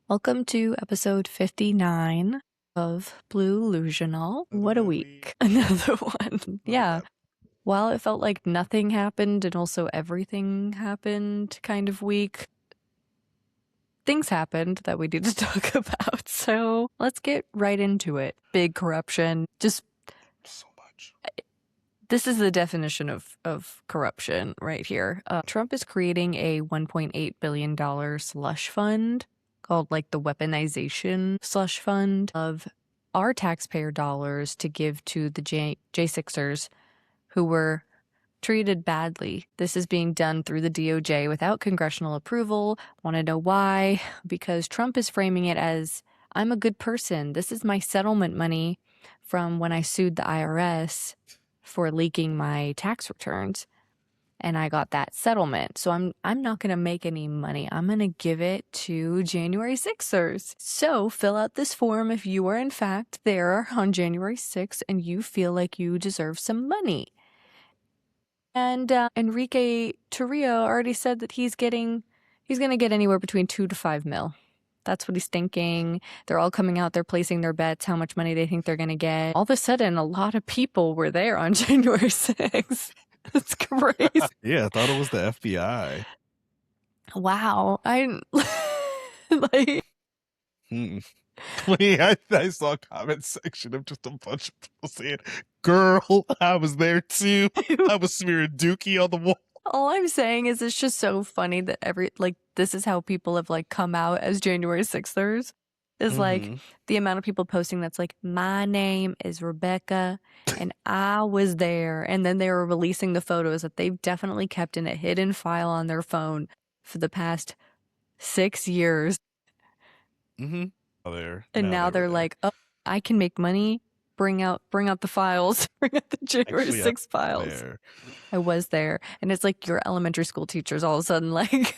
Welcome to episode 59 of Blue-Lusional. What a week. Another one. Yeah. While it felt like nothing happened and also everything happened kind of week, things happened that we need to talk about. So let's get right into it. Big corruption. Just so much. This is the definition of corruption right here. Trump is creating a $1.8 billion slush fund called like the weaponization slush fund of our taxpayer dollars to give to the J6ers who were treated badly. This is being done through the DOJ without congressional approval. Want to know why? Because Trump is framing it as, I'm a good person. This is my settlement money from when I sued the IRS for leaking my tax returns, and I got that settlement. So I'm not going to make any money. I'm going to give it to January 6ers. So fill out this form if you are in fact there on January 6th and you feel like you deserve some money. And Enrique Tarrio already said that he's going to get anywhere between 2 to 5 mil. That's what he's thinking. They're all coming out. They're placing their bets, how much money they think they're going to get. All of a sudden, a lot of people were there on January 6th. It's crazy. Yeah, I thought it was the FBI. Wow. I like... I saw a comment section of just a bunch of people saying, girl, I was there too. I was smearing dookie on the wall. All I'm saying is it's just so funny that this is how people have like come out as January 6thers. Is like the amount of people posting that's like, my name is Rebecca and I was there. And then they were releasing the photos that they've definitely kept in a hidden file on their phone for the past 6 years. And now they're like, oh, I can make money. Bring out the files. Bring out the January 6th files. I was there. And it's like your elementary school teachers all of a sudden like,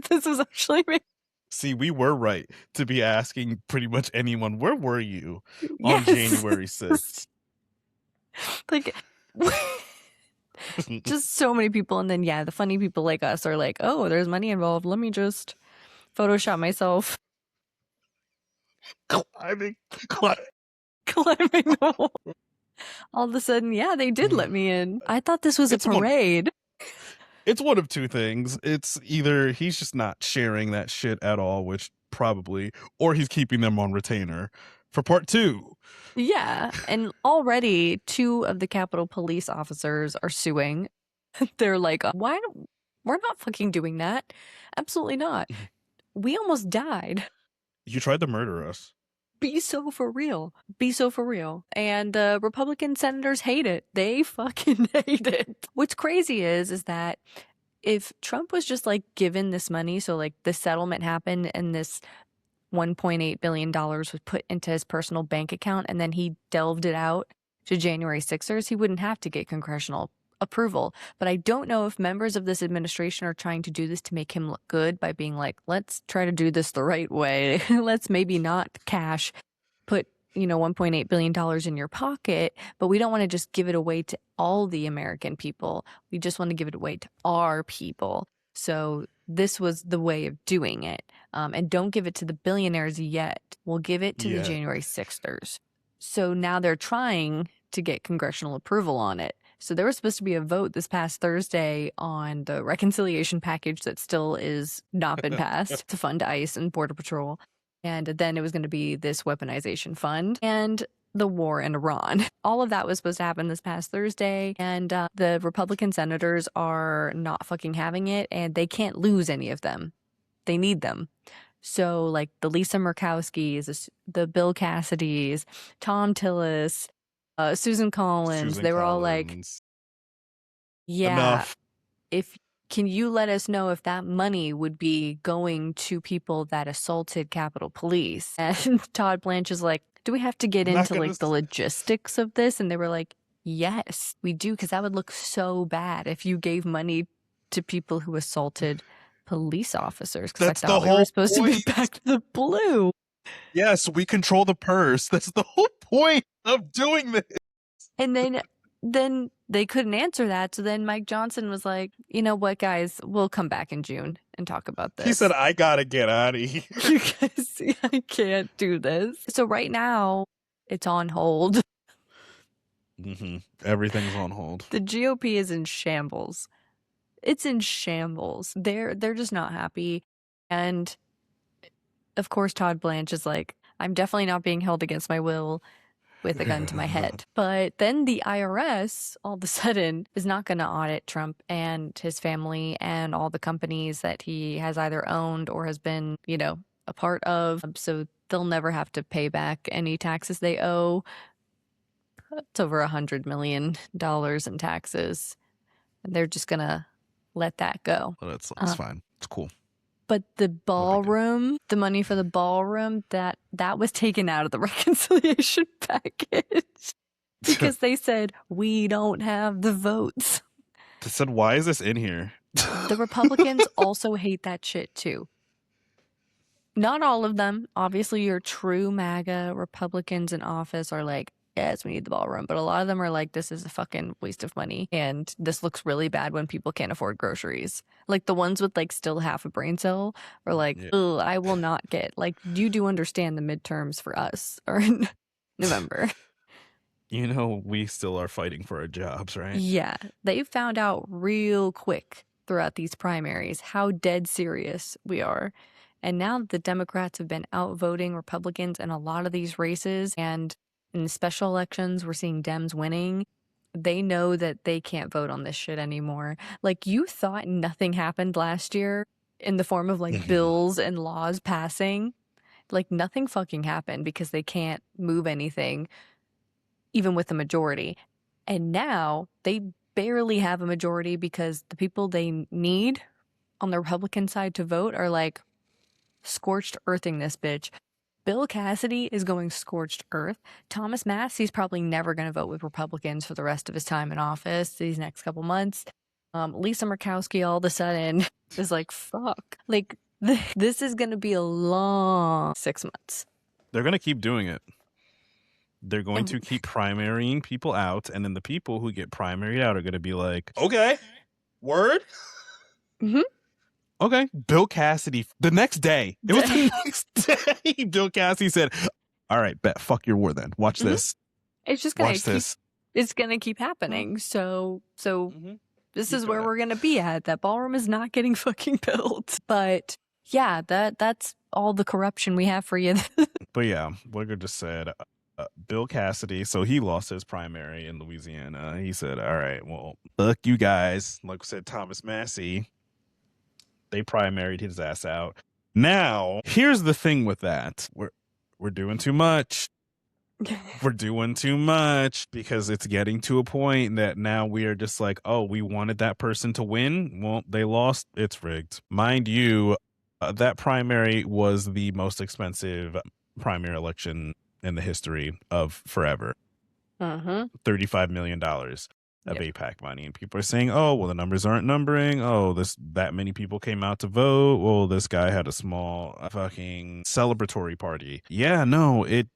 this was actually me. See, we were right to be asking pretty much anyone, where were you on January 6th? Like, just so many people. And then, yeah, the funny people like us are like, oh, there's money involved. Let me just Photoshop myself. Climbing. All of a sudden, yeah, they did let me in. I thought this was a parade. It's one of two things. It's either he's just not sharing that shit at all, which probably, or he's keeping them on retainer for part 2. Yeah, and already 2 of the Capitol Police officers are suing. They're like, we're not fucking doing that. Absolutely not. We almost died. You tried to murder us. Be so for real. Be so for real. And Republican senators hate it. They fucking hate it. What's crazy is that if Trump was just like given this money, so like the settlement happened and this $1.8 billion was put into his personal bank account and then he delved it out to January 6ers, he wouldn't have to get congressional approval. But I don't know if members of this administration are trying to do this to make him look good by being like, let's try to do this the right way. Let's maybe not cash, put, $1.8 billion in your pocket, but we don't want to just give it away to all the American people. We just want to give it away to our people. So this was the way of doing it. And don't give it to the billionaires yet. We'll give it to the January 6ers. So now they're trying to get congressional approval on it. So there was supposed to be a vote this past Thursday on the reconciliation package that still is not been passed to fund ICE and Border Patrol. And then it was going to be this weaponization fund and the war in Iran. All of that was supposed to happen this past Thursday. And the Republican senators are not fucking having it. And they can't lose any of them. They need them. So like the Lisa Murkowskis, the Bill Cassidys, Thom Tillis, Susan Collins, they were all like, yeah, enough. Can you let us know if that money would be going to people that assaulted Capitol Police? And Todd Blanche is like, do we have to get into like the logistics of this? And they were like, yes, we do, because that would look so bad if you gave money to people who assaulted police officers. Because I thought we were supposed to be back to the blue. Yes, we control the purse. That's the whole point of doing this. And then they couldn't answer that. So then Mike Johnson was like, you know what, guys, we'll come back in June. and talk about He this. said, I gotta get out of here. You guys see, I can't do this. So right now, it's on hold. Everything's on hold. The GOP is in shambles. It's in shambles. They're just not happy. And of course, Todd Blanche is like, I'm definitely not being held against my will with a gun to my head. But then the IRS, all of a sudden, is not going to audit Trump and his family and all the companies that he has either owned or has been, a part of. So they'll never have to pay back any taxes they owe. It's over $100 million in taxes. And they're just going to let that go. Well, that's fine. It's cool. But the ballroom, the money for the ballroom, that was taken out of the reconciliation package because they said, we don't have the votes. They said, why is this in here? The Republicans also hate that shit too. Not all of them. Obviously, your true MAGA Republicans in office are like, yes, we need the ballroom. But a lot of them are like, this is a fucking waste of money. And this looks really bad when people can't afford groceries. Like the ones with like still half a brain cell are like, ugh, I will not get. Like, you do understand the midterms for us are in November. We still are fighting for our jobs, right? Yeah. They found out real quick throughout these primaries how dead serious we are. And now that the Democrats have been outvoting Republicans in a lot of these races, and in the special elections, we're seeing Dems winning. They know that they can't vote on this shit anymore. Like, you thought nothing happened last year in the form of like bills and laws passing. Like, nothing fucking happened because they can't move anything, even with a majority. And now they barely have a majority because the people they need on the Republican side to vote are like scorched earthing this bitch. Bill Cassidy is going scorched earth. Thomas Massey's probably never going to vote with Republicans for the rest of his time in office these next couple months. Lisa Murkowski all of a sudden is like, fuck. Like, this is going to be a long 6 months. They're going to keep doing it. They're going to keep primarying people out, and then the people who get primaried out are going to be like, okay, word? Okay. Bill Cassidy, the next day, it was the next day, Bill Cassidy said, all right, bet, fuck your war then. Watch this. It's just going to it's going to keep happening. So this is where we're going to be at. That ballroom is not getting fucking built. But yeah, that's all the corruption we have for you. But yeah, Wigger just said, Bill Cassidy, so he lost his primary in Louisiana. He said, all right, well, fuck you guys. Like I said, Thomas Massey, they primaried his ass out. Now, here's the thing with that. We're doing too much. We're doing too much because it's getting to a point that now we are just like, oh, we wanted that person to win. Well, they lost. It's rigged. Mind you, that primary was the most expensive primary election in the history of forever. $35 million of APAC money. And people are saying, oh, well, the numbers aren't numbering. Oh, that many people came out to vote. Well, this guy had a small fucking celebratory party. Yeah, no, it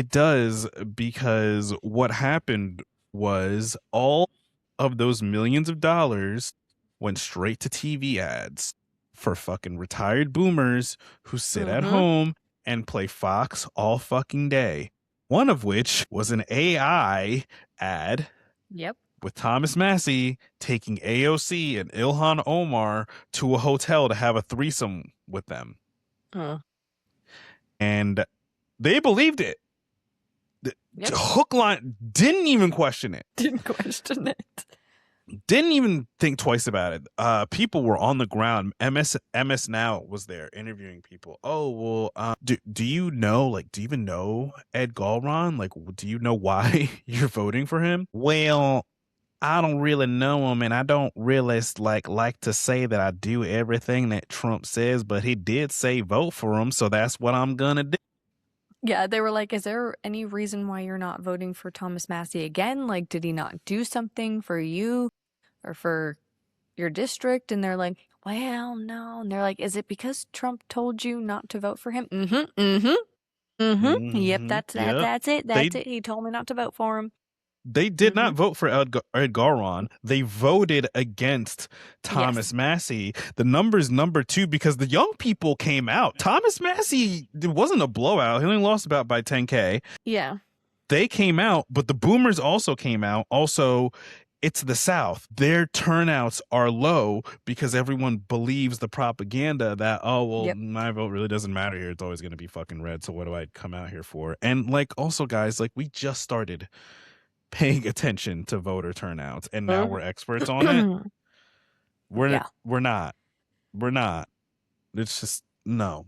does, because what happened was all of those millions of dollars went straight to TV ads for fucking retired boomers who sit at home and play Fox all fucking day. One of which was an AI ad. Yep. With Thomas Massey taking AOC and Ilhan Omar to a hotel to have a threesome with them. And they believed it. Yep. Hook, line, didn't even question it. Didn't even think twice about it. People were on the ground. MS Now was there interviewing people. Oh, well, do you know, like, do you even know Ed Galron? Like, do you know why you're voting for him? Well, I don't really know him, and I don't really like to say that I do everything that Trump says, but he did say vote for him, so that's what I'm gonna do. Yeah, they were like, is there any reason why you're not voting for Thomas Massey again? Like, did he not do something for you or for your district? And they're like, well, no. And they're like, is it because Trump told you not to vote for him? Yep, that's it. That's it. He told me not to vote for him. They did not vote for Ed Garon. They voted against Thomas Yes. Massey. The number's number 2 because the young people came out. Thomas Massey, it wasn't a blowout. He only lost about by 10K. Yeah. They came out, but the boomers also came out. Also, it's the South. Their turnouts are low because everyone believes the propaganda that, oh, well, Yep. my vote really doesn't matter here. It's always going to be fucking red. So what do I come out here for? And like, also, guys, like we just started paying attention to voter turnouts and now we're experts on it. We're not. It's just no.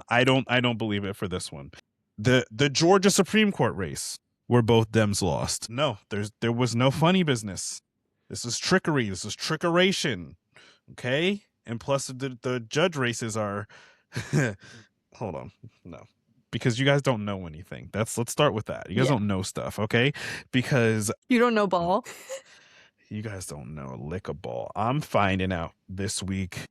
I don't believe it for this one. The Georgia Supreme Court race where both Dems lost. No, there was no funny business. This is trickery. This is trickeration. Okay? And plus the judge races are hold on. No. Because you guys don't know anything. Let's start with that. You guys don't know stuff, okay? Because you don't know ball. You guys don't know a lick of ball. I'm finding out this week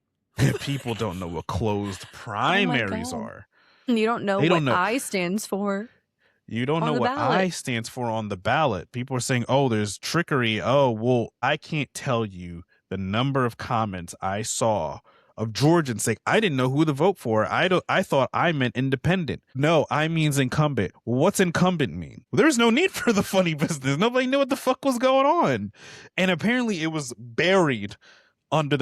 people don't know what closed primaries are. You don't know what I stands for. You don't know what I stands for on the ballot. People are saying, oh, there's trickery. Oh, well, I can't tell you the number of comments I saw of Georgians saying, I didn't know who to vote for. I thought I meant independent. No, I means incumbent. What's incumbent mean? There's no need for the funny business. Nobody knew what the fuck was going on. And apparently it was buried under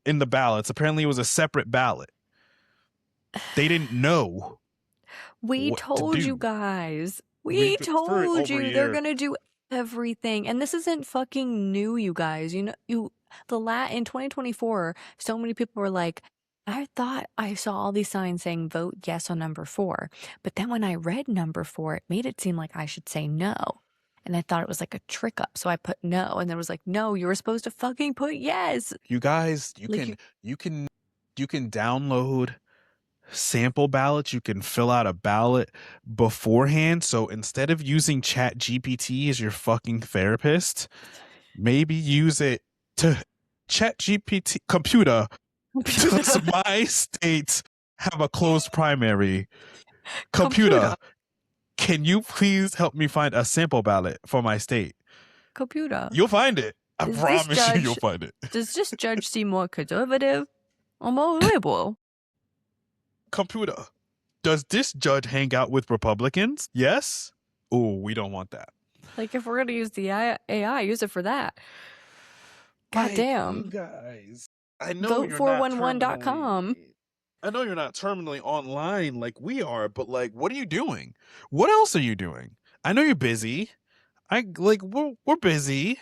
in the ballots. Apparently it was a separate ballot. They didn't know. We told you guys. We told you they're going to do everything. And this isn't fucking new, you guys. You know, in 2024, so many people were like, I thought I saw all these signs saying vote yes on number 4. But then when I read number 4, it made it seem like I should say no. And I thought it was like a trick up. So I put no. And then it was like, no, you were supposed to fucking put yes. You guys, you can download sample ballots. You can fill out a ballot beforehand. So instead of using Chat GPT as your fucking therapist, maybe use it to Chat GPT computer. Does my state have a closed primary? Computer, can you please help me find a sample ballot for my state? Computer, you'll find it. I promise you'll find it. Does this judge seem more conservative or more liberal? Computer, does this judge hang out with Republicans? Yes? Oh, we don't want that. Like, if we're going to use the AI, use it for that. God damn. You guys, I know Vote411.com. I know you're not terminally online like we are, but like, what are you doing? What else are you doing? I know you're busy. We're busy.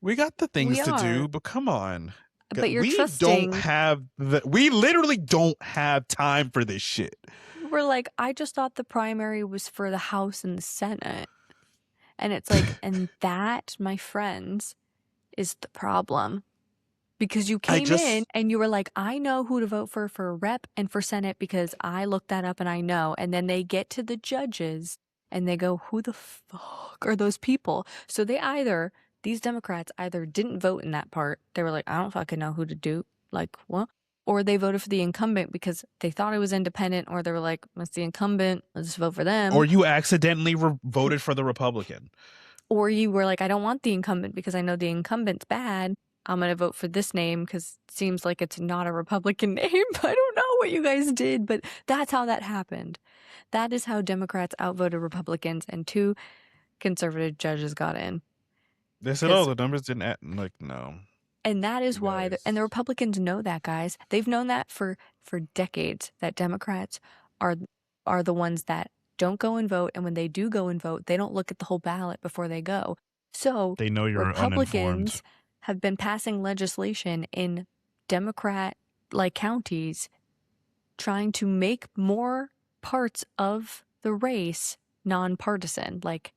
We got the things to do, but come on. But you're trusting. We literally don't have time for this shit. We're like, I just thought the primary was for the House and the Senate. And it's like, and that, my friends, is the problem. Because you came in and you were like, I know who to vote for rep and for Senate because I looked that up and I know. And then they get to the judges and they go, who the fuck are those people? So these Democrats either didn't vote in that part. They were like, I don't fucking know who to do. Like, what? Or they voted for the incumbent because they thought it was independent, or they were like, it's the incumbent, let's just vote for them. Or you accidentally voted for the Republican. Or you were like, I don't want the incumbent because I know the incumbent's bad. I'm going to vote for this name because it seems like it's not a Republican name. I don't know what you guys did, but that's how that happened. That is how Democrats outvoted Republicans and 2 conservative judges got in. They said, oh, the numbers didn't add. Like, no. And that is why, and the Republicans know that, guys. They've known that for decades, that Democrats are the ones that don't go and vote. And when they do go and vote, they don't look at the whole ballot before they go. So they know you're Republicans uninformed. Have been passing legislation in Democrat-like counties trying to make more parts of the race nonpartisan, like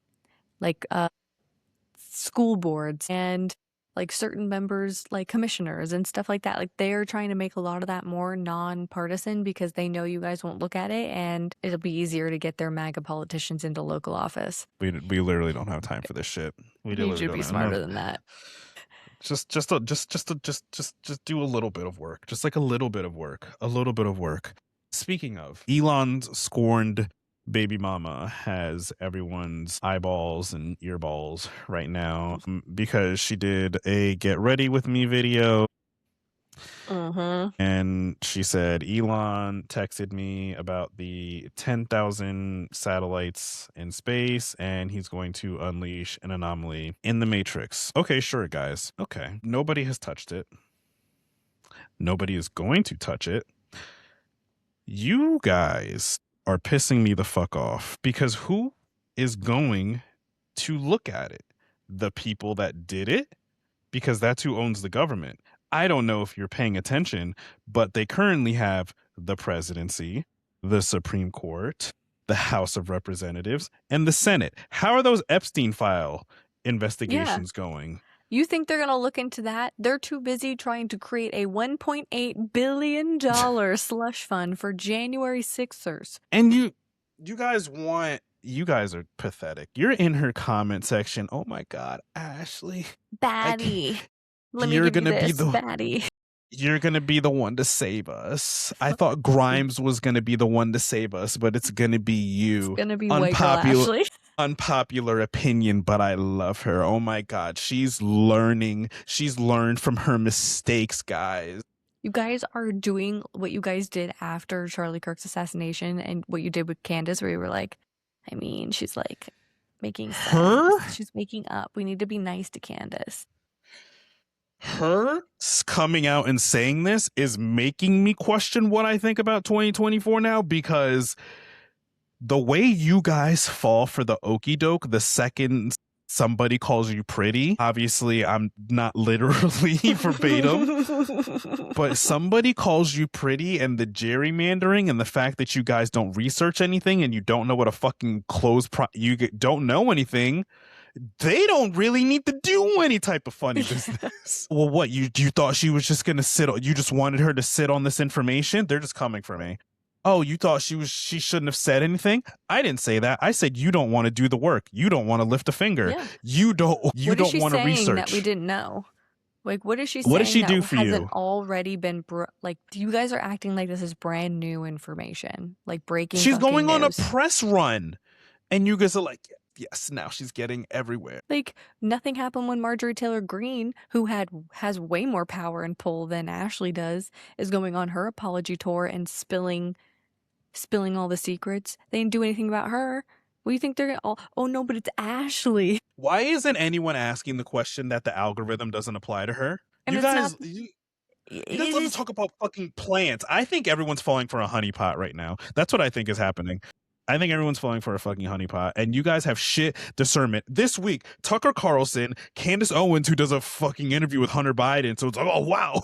school boards and like certain members, like commissioners and stuff like that. Like, they're trying to make a lot of that more nonpartisan because they know you guys won't look at it and it'll be easier to get their MAGA politicians into local office. We literally don't have time for this shit. You should be smarter than that. Just do a little bit of work. Just like a little bit of work. Speaking of, Elon scorned baby mama has everyone's eyeballs and earballs right now because she did a get ready with me video. And she said, Elon texted me about the 10,000 satellites in space, and he's going to unleash an anomaly in the Matrix. Okay, sure, guys. Okay. Nobody has touched it. Nobody is going to touch it. You guys are pissing me the fuck off because who is going to look at it? The people that did it? Because that's who owns the government. I don't know if you're paying attention, but they currently have the presidency, the Supreme Court, the House of Representatives, and the Senate. How are those Epstein file investigations going? You think they're going to look into that? They're too busy trying to create a $1.8 billion slush fund for January 6ers. And you guys are pathetic. You're in her comment section. Oh my God, Ashley. Baddie. Let me give you this, baddie. You're going to be the one to save us. I thought Grimes was going to be the one to save us, but it's going to be you. It's going to be white girl Ashley. Unpopular opinion, but I love her. Oh my God. She's learning. She's learned from her mistakes, guys. You guys are doing what you guys did after Charlie Kirk's assassination and what you did with Candace, where you were like, I mean, she's like making sense. Her? She's making up. We need to be nice to Candace. Her coming out and saying this is making me question what I think about 2024 now, because the way you guys fall for the okie doke the second somebody calls you pretty, obviously I'm not literally verbatim, but somebody calls you pretty, and the gerrymandering and the fact that you guys don't research anything and you don't know what a fucking you don't know anything, they don't really need to do any type of funny business. Well, what, you thought she was just gonna you just wanted her to sit on this information? They're just coming for me. Oh, you thought she shouldn't have said anything? I didn't say that. I said you don't want to do the work. You don't want to lift a finger. Yeah. You don't want to research. That we didn't know. Like, what is she saying? What does she do for hasn't already been like, you guys are acting like this is brand new information, like breaking. She's going news. On a press run, and you guys are like, yes, now she's getting everywhere. Like, nothing happened when Marjorie Taylor Greene, who has way more power and pull than Ashley does, is going on her apology tour and spilling all the secrets. They didn't do anything about her. What do you think they're all? Oh no, but it's Ashley. Why isn't anyone asking the question that the algorithm doesn't apply to her? And you guys, you guys love to talk about fucking plants. I think everyone's falling for a honeypot right now. That's what I think is happening. I think everyone's falling for a fucking honeypot, and you guys have shit discernment. This week, Tucker Carlson, Candace Owens, who does a fucking interview with Hunter Biden, so it's like, oh wow.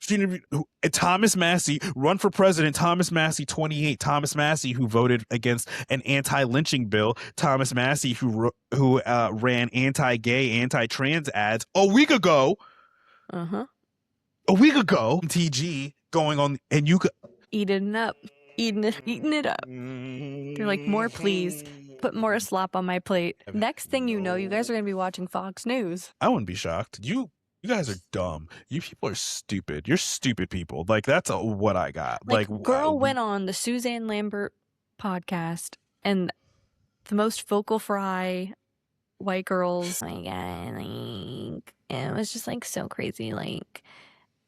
She interviewed Thomas Massey, run for president, Thomas Massey 28, Thomas Massey, who voted against an anti-lynching bill, Thomas Massey, who ran anti-gay, anti-trans ads a week ago. A week ago, TG going on, and you eating it up. They're like, more please. Put more slop on my plate. Next thing you know, you guys are going to be watching Fox News. I wouldn't be shocked. You guys are dumb. You people are stupid. You're stupid people. Like, that's what I got. Like girl went on the Suzanne Lambert podcast, and the most vocal fry white girls. Oh my God, like, it was just like so crazy. Like,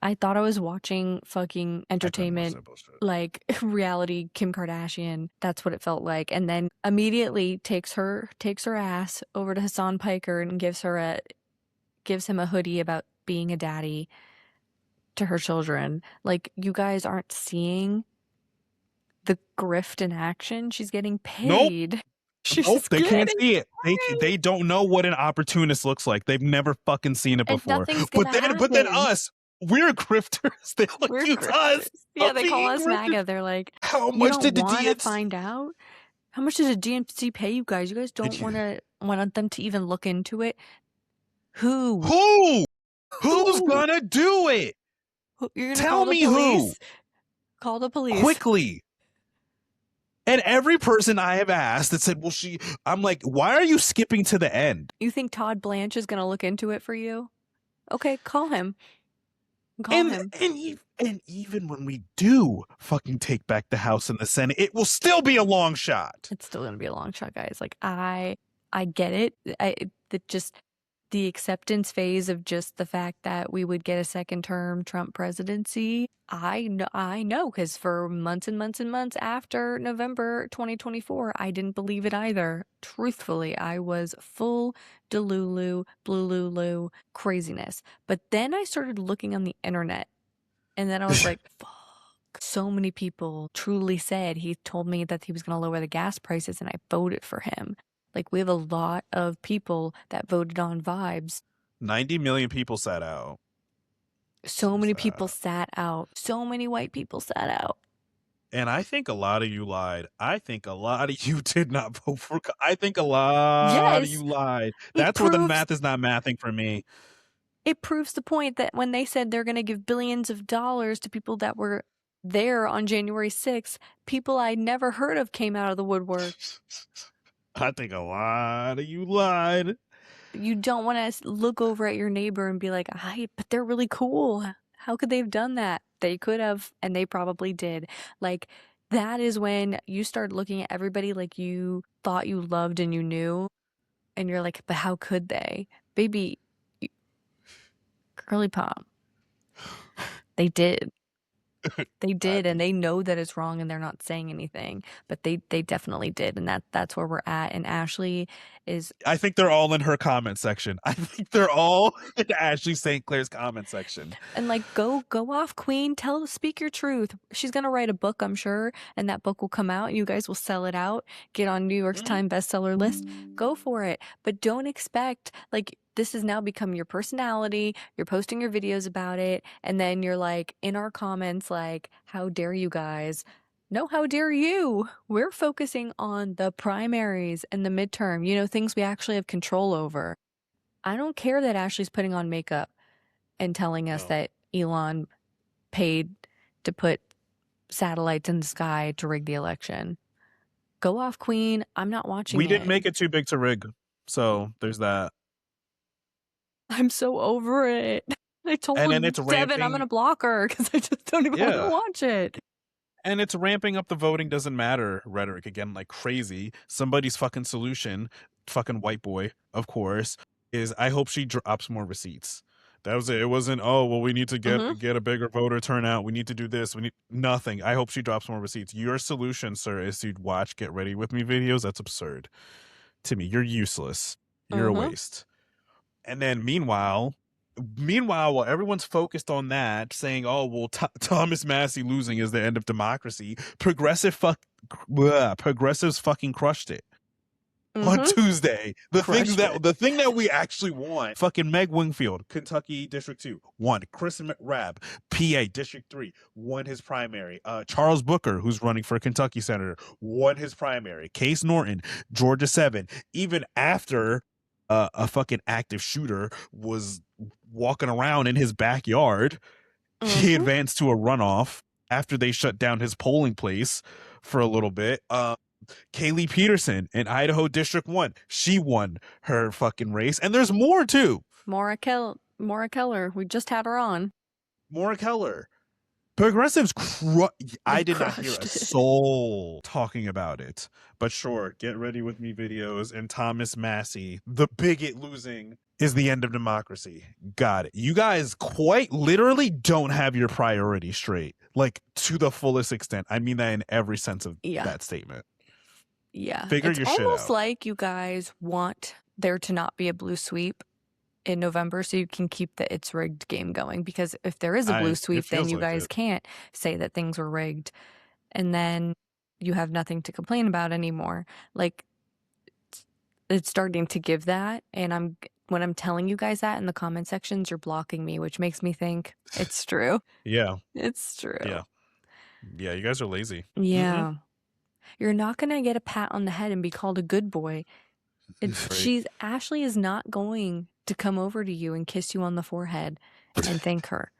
I thought I was watching fucking entertainment, like reality Kim Kardashian. That's what it felt like. And then immediately takes her ass over to Hassan Piker and gives him a hoodie about being a daddy to her children. Like, you guys aren't seeing the grift in action. She's getting paid. Nope. They can't see it. They don't know what an opportunist looks like. They've never fucking seen it before. But then us, we're grifters. They look at us. Yeah, they call us MAGA. They're like, how much did the DNC find out? How much did the DNC pay you guys? You guys don't want them to even look into it. Who's gonna do it? Tell me who. Call the police quickly. And every person I have asked that said, well, I'm like, why are you skipping to the end? You think Todd Blanche is gonna look into it for you? Okay, call him. Call him. And even when we do fucking take back the House and the Senate, it will still be a long shot. It's still gonna be a long shot, guys. Like I get it. Just the acceptance phase of just the fact that we would get a second term Trump presidency. I know, because for months and months and months after November 2024, I didn't believe it either. Truthfully, I was full Delulu, Blue Lulu craziness. But then I started looking on the internet, and then I was like, fuck. So many people truly said, he told me that he was going to lower the gas prices, and I voted for him. Like, we have a lot of people that voted on vibes. 90 million people sat out. So many people sat out. So many white people sat out. And I think a lot of you lied. I think a lot of you did not vote for. I think a lot of you lied. That's where the math is not mathing for me. It proves the point that when they said they're going to give billions of dollars to people that were there on January 6th, people I'd never heard of came out of the woodwork. I think a lot of you lied. You don't want to look over at your neighbor and be like, but they're really cool. How could they have done that? They could have, and they probably did. Like, that is when you start looking at everybody like you thought you loved and you knew, and you're like, but how could they? Baby, girly pop. They did. They did, and they know that it's wrong, and they're not saying anything, but they definitely did, and that's where we're at. And Ashley is, I think they're all in her comment section. I think they're all in Ashley St. Clair's comment section. And like, go off, queen. Speak your truth. She's gonna write a book, I'm sure, and that book will come out, and you guys will sell it out, get on New York Times bestseller list. Go for it, but don't expect, like, this has now become your personality. You're posting your videos about it, and then you're like in our comments like, how dare you guys? No, how dare you? We're focusing on the primaries and the midterm, things we actually have control over. I don't care that Ashley's putting on makeup and telling us that Elon paid to put satellites in the sky to rig the election. Go off, queen. I'm not watching it. We didn't make it too big to rig, so there's that. I'm so over it. I told Devin I'm going to block her because I just don't even want to watch it. And it's ramping up the voting doesn't matter rhetoric again like crazy. Somebody's fucking solution, fucking white boy, of course, is I hope she drops more receipts. That was it. It wasn't, oh, well, we need to get a bigger voter turnout. We need to do this. We need nothing. I hope she drops more receipts. Your solution, sir, is to watch Get Ready With Me videos. That's absurd. To me, you're useless. You're a waste. And then meanwhile, while everyone's focused on that, saying, "Oh, well, Thomas Massey losing is the end of democracy," progressives fucking crushed it on Tuesday. The thing that we actually want. Fucking Meg Wingfield, Kentucky District 2, won. Chris Rabb, PA District 3, won his primary. Charles Booker, who's running for Kentucky senator, won his primary. Case Norton, Georgia 7, even after a fucking active shooter was walking around in his backyard, he advanced to a runoff after they shut down his polling place for a little bit. Kaylee Peterson in Idaho District 1, she won her fucking race. And there's more too. Maura Keller, we just had her on. Maura Keller. Progressives, I did not hear a soul talking about it. But sure, Get Ready With Me videos and Thomas Massey, the bigot losing is the end of democracy. Got it. You guys quite literally don't have your priorities straight, like to the fullest extent. I mean that in every sense of that statement. Yeah. Figure your shit out. It's almost like you guys want there to not be a blue sweep in November so you can keep the it's rigged game going, because if there is a blue sweep, then you guys can't say that things were rigged, and then you have nothing to complain about anymore. Like, it's starting to give that, and when I'm telling you guys that in the comment sections, you're blocking me, which makes me think it's true. Yeah. It's true. Yeah, you guys are lazy. Yeah. You're not going to get a pat on the head and be called a good boy. Ashley is not going to come over to you and kiss you on the forehead and thank her.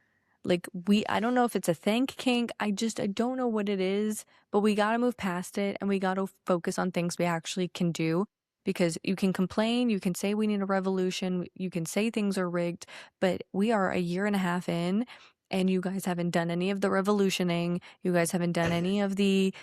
Like, I don't know if it's a thank kink. I don't know what it is, but we got to move past it, and we got to focus on things we actually can do, because you can complain, you can say we need a revolution, you can say things are rigged, but we are a year and a half in, and you guys haven't done any of the revolutioning. You guys haven't done any of the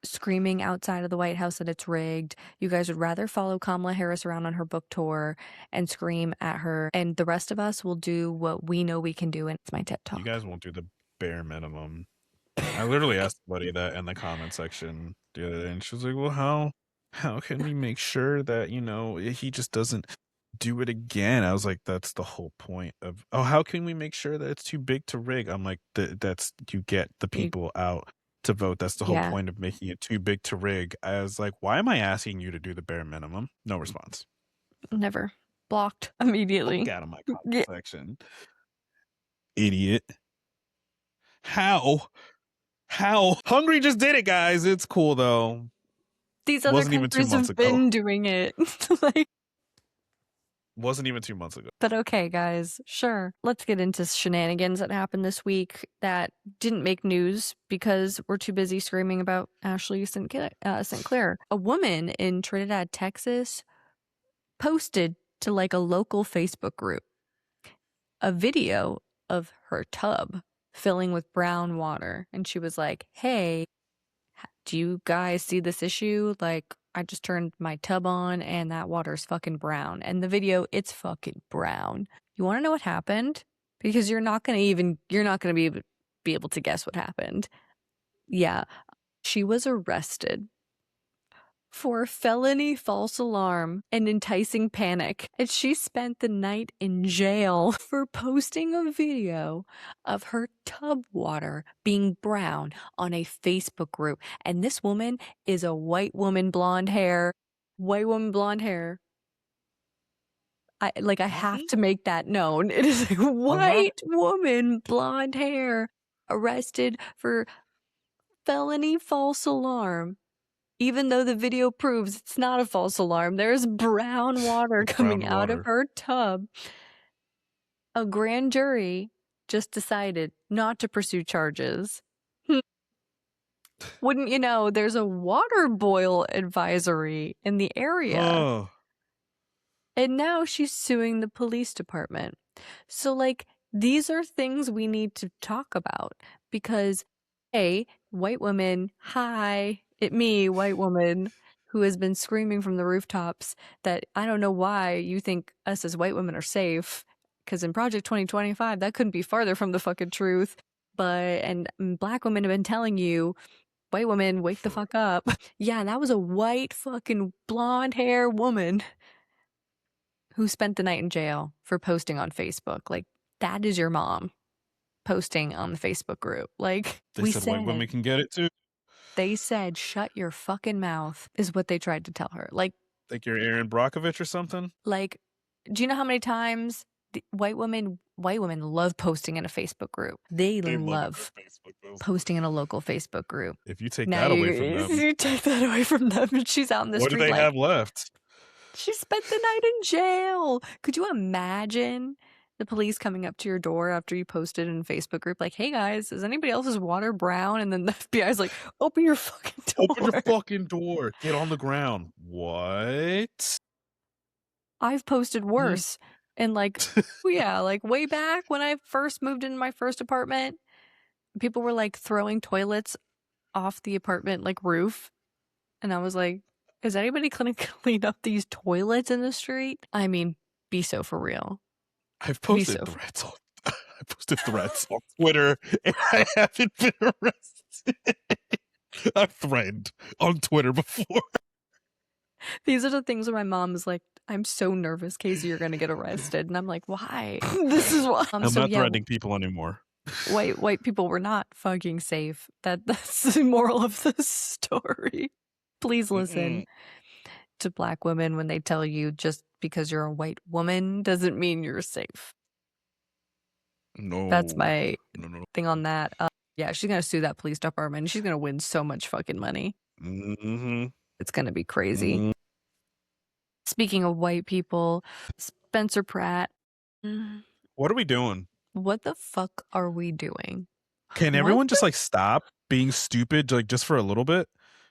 screaming outside of the White House that it's rigged. You guys would rather follow Kamala Harris around on her book tour and scream at her, and the rest of us will do what we know we can do, and it's my TED Talk. You guys won't do the bare minimum. I literally asked somebody that in the comment section the other day, and she was like, well, how can we make sure that, he just doesn't do it again? I was like, that's the whole point of, how can we make sure that it's too big to rig? I'm like, that's, you get the people out to vote. That's the whole point of making it too big to rig. I was like, why am I asking you to do the bare minimum? No response. Never. Blocked immediately. Get out of my comment section. Idiot. How? Hungary just did it, guys. It's cool though. These other countries have been doing it. Wasn't even 2 months ago. But okay, guys, sure. Let's get into shenanigans that happened this week that didn't make news because we're too busy screaming about Ashley St. Clair. A woman in Trinidad, Texas, posted to like a local Facebook group a video of her tub filling with brown water. And she was like, hey, do you guys see this issue? Like, I just turned my tub on and that water's fucking brown. And the video, it's fucking brown. You want to know what happened? Because you're not going to be able to guess what happened. Yeah. She was arrested for felony false alarm and enticing panic. And she spent the night in jail for posting a video of her tub water being brown on a Facebook group. And this woman is a white woman, blonde hair. White woman, blonde hair. I have to make that known. It is a white woman, blonde hair, arrested for felony false alarm. Even though the video proves it's not a false alarm, there's brown water coming out of her tub. A grand jury just decided not to pursue charges. Wouldn't you know, there's a water boil advisory in the area. Oh. And now she's suing the police department. So, like, these are things we need to talk about because, hey, white woman, hi, it me, white woman, who has been screaming from the rooftops that I don't know why you think us as white women are safe, because in Project 2025, that couldn't be farther from the fucking truth. And black women have been telling you, white women, wake the fuck up. Yeah, that was a white fucking blonde hair woman who spent the night in jail for posting on Facebook. Like, that is your mom posting on the Facebook group. Like, they said white women can get it too. They said, shut your fucking mouth, is what they tried to tell her. Like you're Aaron Brockovich or something? Like, do you know how many times white women love posting in a Facebook group? They love posting in a local Facebook group. If you take that away from them. You take that away from them and she's out in the street. What do they have left? She spent the night in jail. Could you imagine the police coming up to your door after you posted in a Facebook group like, hey guys, is anybody else's water brown? And then the FBI's like, open your fucking door. Open your fucking door. Get on the ground. What? I've posted worse. And like, yeah, like way back when I first moved into my first apartment, people were like throwing toilets off the apartment like roof. And I was like, is anybody gonna clean up these toilets in the street? I mean, be so for real. I've posted threats on I posted threats on Twitter and I haven't been arrested. I've threatened on Twitter before. These are the things where my mom is like, I'm so nervous, Casey, you're gonna get arrested. And I'm like, why? This is why. I'm not threatening people anymore. White people were not fucking safe. That's the moral of the story. Please listen to black women when they tell you just because you're a white woman doesn't mean you're safe. No. That's my thing on that. Yeah, she's going to sue that police department. She's going to win so much fucking money. Mm-hmm. It's going to be crazy. Mm-hmm. Speaking of white people, Spencer Pratt. What are we doing? What the fuck are we doing? Can everyone just like stop being stupid like just for a little bit?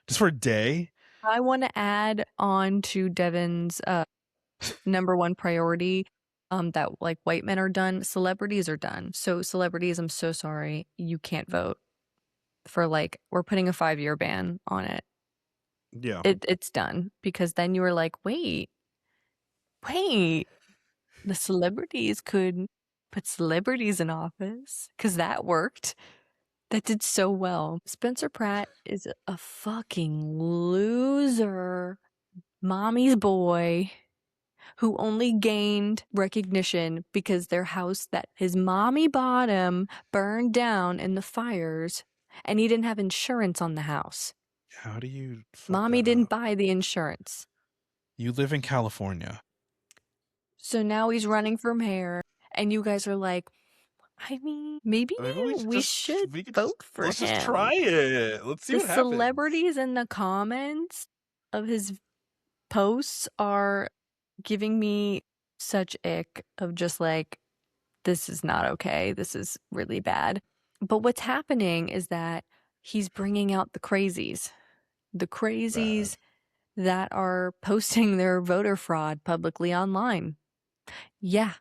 Just for a day? I want to add on to Devin's number one priority. that like white men are done, celebrities are done. So celebrities, I'm so sorry, you can't vote for like, we're putting a 5-year ban on it. Yeah. It's done, because then you were like, wait, the celebrities could put celebrities in office, because that worked. That did so well. Spencer Pratt is a fucking loser, mommy's boy, who only gained recognition because their house that his mommy bought him burned down in the fires, and he didn't have insurance on the house. How do you fuck Mommy that didn't up? buy the insurance. You live in California. So now he's running for mayor, and you guys are like, I mean, maybe Maybe we should vote for let's just him. try it. Let's see The what happens. celebrities in the comments of his posts are giving me such ick of just like, this is not okay. This is really bad. But what's happening is that he's bringing out the crazies Bad. that are posting their voter fraud publicly online. Yeah,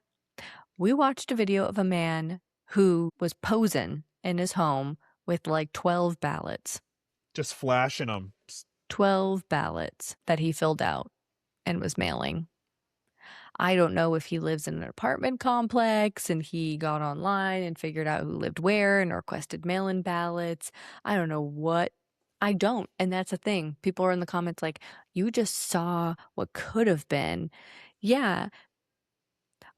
we watched a video of a man who was posing in his home with like 12 ballots. Just flashing them. 12 ballots that he filled out and was mailing. I don't know if he lives in an apartment complex and he got online and figured out who lived where and requested mail-in ballots. I don't know what. I don't. And that's the thing. People are in the comments like, you just saw what could have been. Yeah.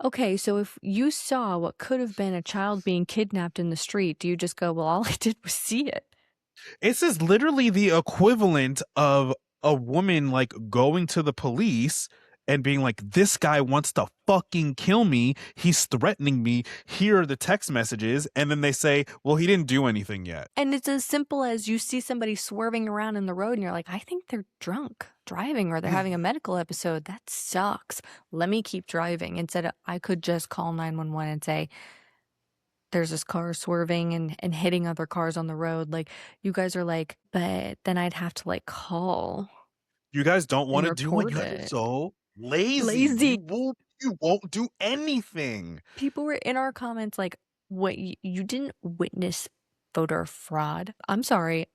Okay, so if you saw what could have been a child being kidnapped in the street, do you just go, well, all I did was see it? This is literally the equivalent of a woman like going to the police and being like, this guy wants to fucking kill me. He's threatening me. Here are the text messages. And then they say, well, he didn't do anything yet. And it's as simple as you see somebody swerving around in the road and you're like, I think they're drunk driving or they're having a medical episode. That sucks. Let me keep driving. Instead, I could just call 911 and say, there's this car swerving and hitting other cars on the road. Like, you guys are like, but then I'd have to like call. You guys don't want to and do it. You report guys are it. so lazy. Lazy. You won't do anything. People were in our comments like, what, you didn't witness voter fraud? I'm sorry.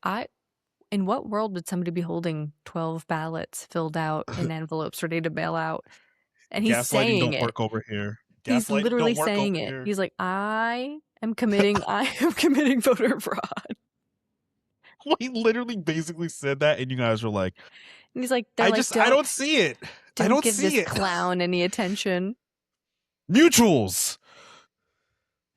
In what world would somebody be holding 12 ballots filled out in envelopes ready to mail out? And he's Gaslighting saying don't it. work over here. He's Gaslighting literally don't work saying over it. here. He's like, I am committing voter fraud. He literally basically said that, and you guys were like, And he's like, I don't see it. I don't give see this it. clown any attention. Mutuals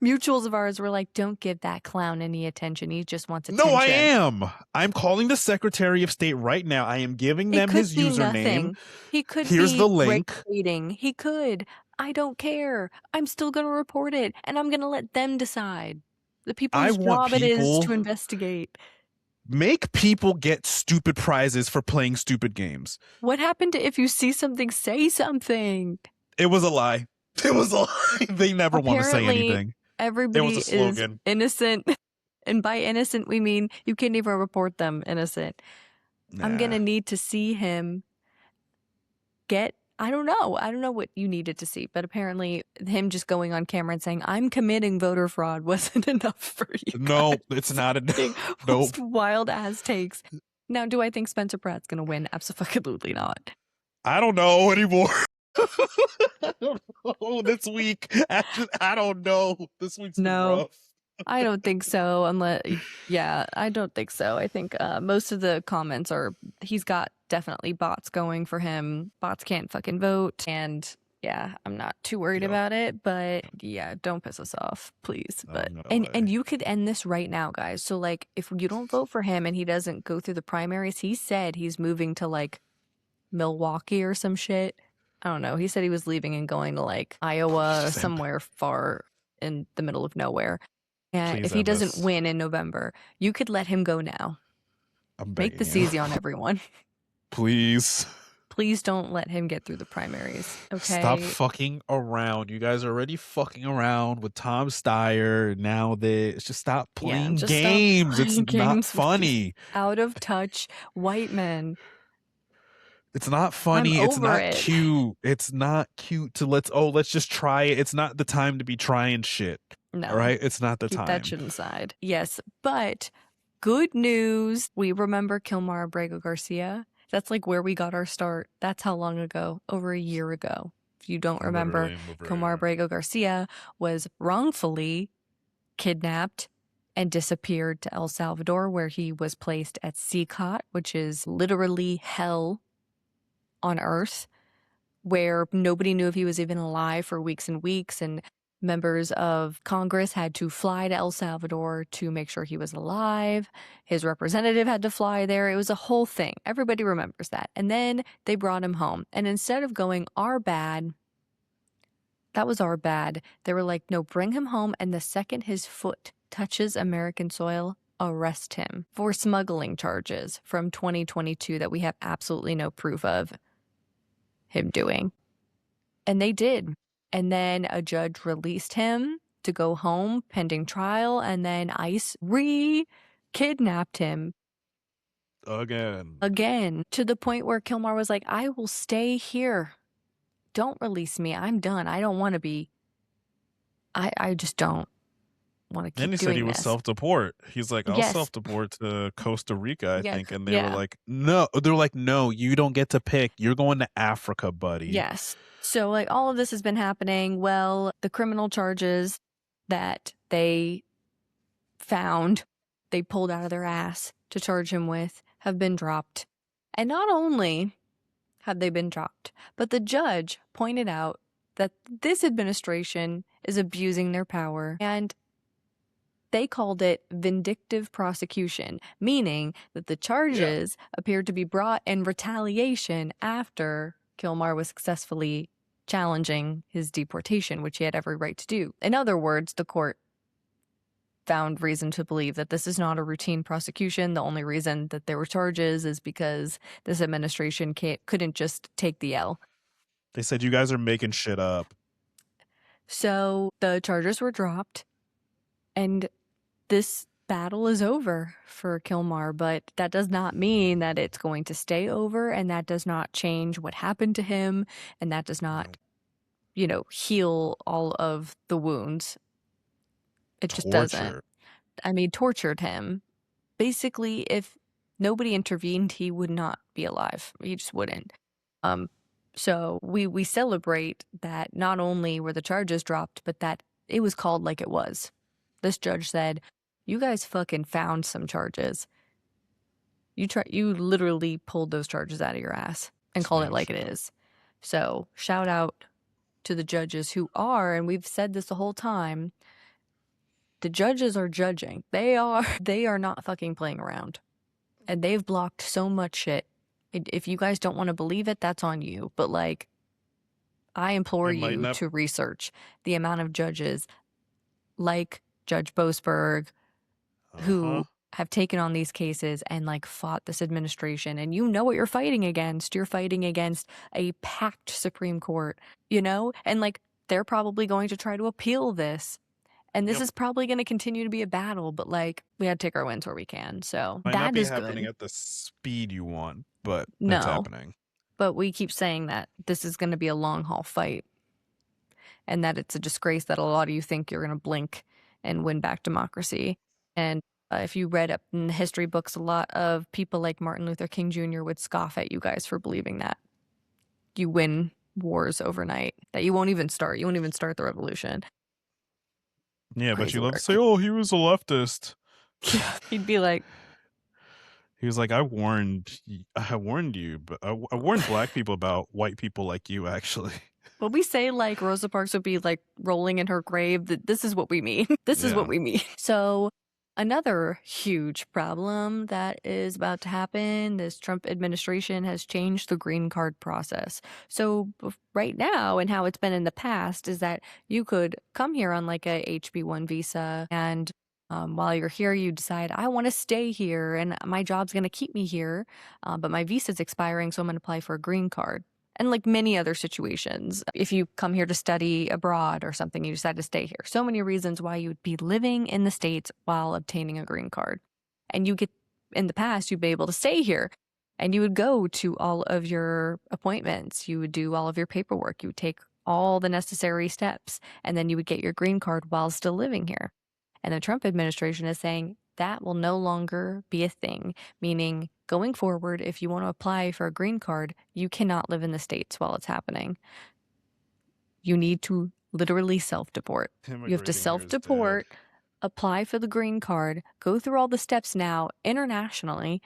of ours were like, don't give that clown any attention. He just wants attention. No, I am. I'm calling the Secretary of State right now. I am giving them his username. Nothing. He could Here's be the link. regulating. He could. I don't care. I'm still going to report it, and I'm going to let them decide. The people whose job it is to investigate. Make people get stupid prizes for playing stupid games. What happened to if you see something, say something? It was a lie. It was a lie. They never want to say anything. Everybody is innocent. And by innocent, we mean you can't even report them innocent. Nah. I'm going to need to see him get, I don't know what you needed to see, but apparently him just going on camera and saying, I'm committing voter fraud wasn't enough for you. No, it's not enough. Nope. Wild ass takes. Now, do I think Spencer Pratt's going to win? Absolutely not. I don't know anymore. I don't know this week. Actually, I don't know. This week's rough. I don't think so. I don't think so. I think most of the comments are, he's got definitely bots going for him. Bots can't fucking vote. And yeah, I'm not too worried about it. But yeah, don't piss us off, please. But and you could end this right now, guys. So like, if you don't vote for him and he doesn't go through the primaries, he said he's moving to like Milwaukee or some shit. I don't know. He said he was leaving and going to like Iowa, somewhere far in the middle of nowhere. And if he doesn't win in November, you could let him go now. Make this easy on everyone. Please. Please don't let him get through the primaries. Okay. Stop fucking around. You guys are already fucking around with Tom Steyer. Now just stop playing games. It's not funny. Out of touch white men. It's not I'm funny. It's over not it. cute. It's not cute to let's just try it. It's not the time to be trying shit. All No, right? It's not the keep that time. shit inside. Yes, but good news. We remember Kilmar Abrego Garcia. That's like where we got our start. That's how long ago? Over a year ago. If you don't remember, Literally over Kilmar here. Abrego Garcia was wrongfully kidnapped and disappeared to El Salvador, where he was placed at CCOT, which is literally hell on earth, where nobody knew if he was even alive for weeks and weeks, and members of Congress had to fly to El Salvador to make sure he was alive. His representative had to fly there. It was a whole thing. Everybody remembers that. And then they brought him home. And instead of going, our bad, that was our bad, they were like, no, bring him home. And the second his foot touches American soil, arrest him for smuggling charges from 2022 that we have absolutely no proof of him doing. And they did. And then a judge released him to go home pending trial, and then ICE kidnapped him again, to the point where Kilmar was like, I will stay here. Don't release me. I'm done. I don't want to be. I just don't want to Then keep he said he doing was this. self-deport. He's like, I'll Yes. self-deport to Costa Rica, I Yeah, think. And they were yeah. like, no. They're like, no, you don't get to pick. You're going to Africa, buddy. Yes. So, like, all of this has been happening. Well, the criminal charges that they found, they pulled out of their ass to charge him with, have been dropped. And not only have they been dropped, but the judge pointed out that this administration is abusing their power, and they called it vindictive prosecution, meaning that the charges appeared to be brought in retaliation after Kilmar was successfully challenging his deportation, which he had every right to do. In other words, the court found reason to believe that this is not a routine prosecution. The only reason that there were charges is because this administration couldn't just take the L. They said, you guys are making shit up. So the charges were dropped, and this battle is over for Kilmar, but that does not mean that it's going to stay over, and that does not change what happened to him, and that does not, heal all of the wounds. It just doesn't. I mean, tortured him. Basically, if nobody intervened, he would not be alive. He just wouldn't. So we celebrate that not only were the charges dropped, but that it was called like it was. This judge said, you guys fucking found some charges. You literally pulled those charges out of your ass and called it like it is. So shout out to the judges who are, and we've said this the whole time, the judges are judging. They are not fucking playing around. And they've blocked so much shit. If you guys don't want to believe it, that's on you. But like, I implore you to research the amount of judges like Judge Boasberg who have taken on these cases and like fought this administration. And you know what you're fighting against. You're fighting against a packed Supreme Court, and like they're probably going to try to appeal this. And this is probably going to continue to be a battle, but like we had to take our wins where we can. So might that not be is happening good. at the speed you want, but No, it's happening. But we keep saying that this is going to be a long haul fight, and that it's a disgrace that a lot of you think you're going to blink and win back democracy. And if you read up in the history books, a lot of people like Martin Luther King Jr. would scoff at you guys for believing that you win wars overnight, that you won't even start. You won't even start the revolution. Yeah, but you love to say, oh, he was a leftist. He'd be like, he was like, I warned you, but I warned black people about white people like you, actually. Well, we say like Rosa Parks would be like rolling in her grave. That this is what we mean. This is what we mean. So another huge problem that is about to happen, this Trump administration has changed the green card process. So right now, and how it's been in the past, is that you could come here on like a HB1 visa, and while you're here, you decide, I want to stay here and my job's going to keep me here, but my visa's expiring, so I'm going to apply for a green card. And like many other situations, if you come here to study abroad or something, you decide to stay here. So many reasons why you would be living in the States while obtaining a green card. And in the past, you'd be able to stay here. And you would go to all of your appointments. You would do all of your paperwork. You would take all the necessary steps. And then you would get your green card while still living here. And the Trump administration is saying that will no longer be a thing, meaning going forward, if you want to apply for a green card, you cannot live in the States while it's happening. You need to literally self-deport. You have to self-deport, apply for the green card, go through all the steps now internationally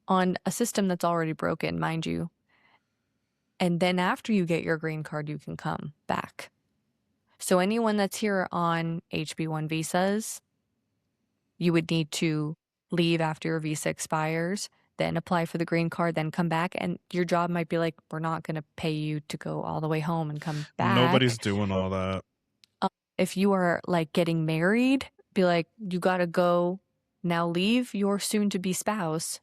on a system that's already broken, mind you. And then after you get your green card, you can come back. So anyone that's here on HB1 visas, you would need to leave after your visa expires, then apply for the green card, then come back, and your job might be like, we're not going to pay you to go all the way home and come back. Nobody's doing all that. If you are like getting married, be like, you got to go now, leave your soon-to-be spouse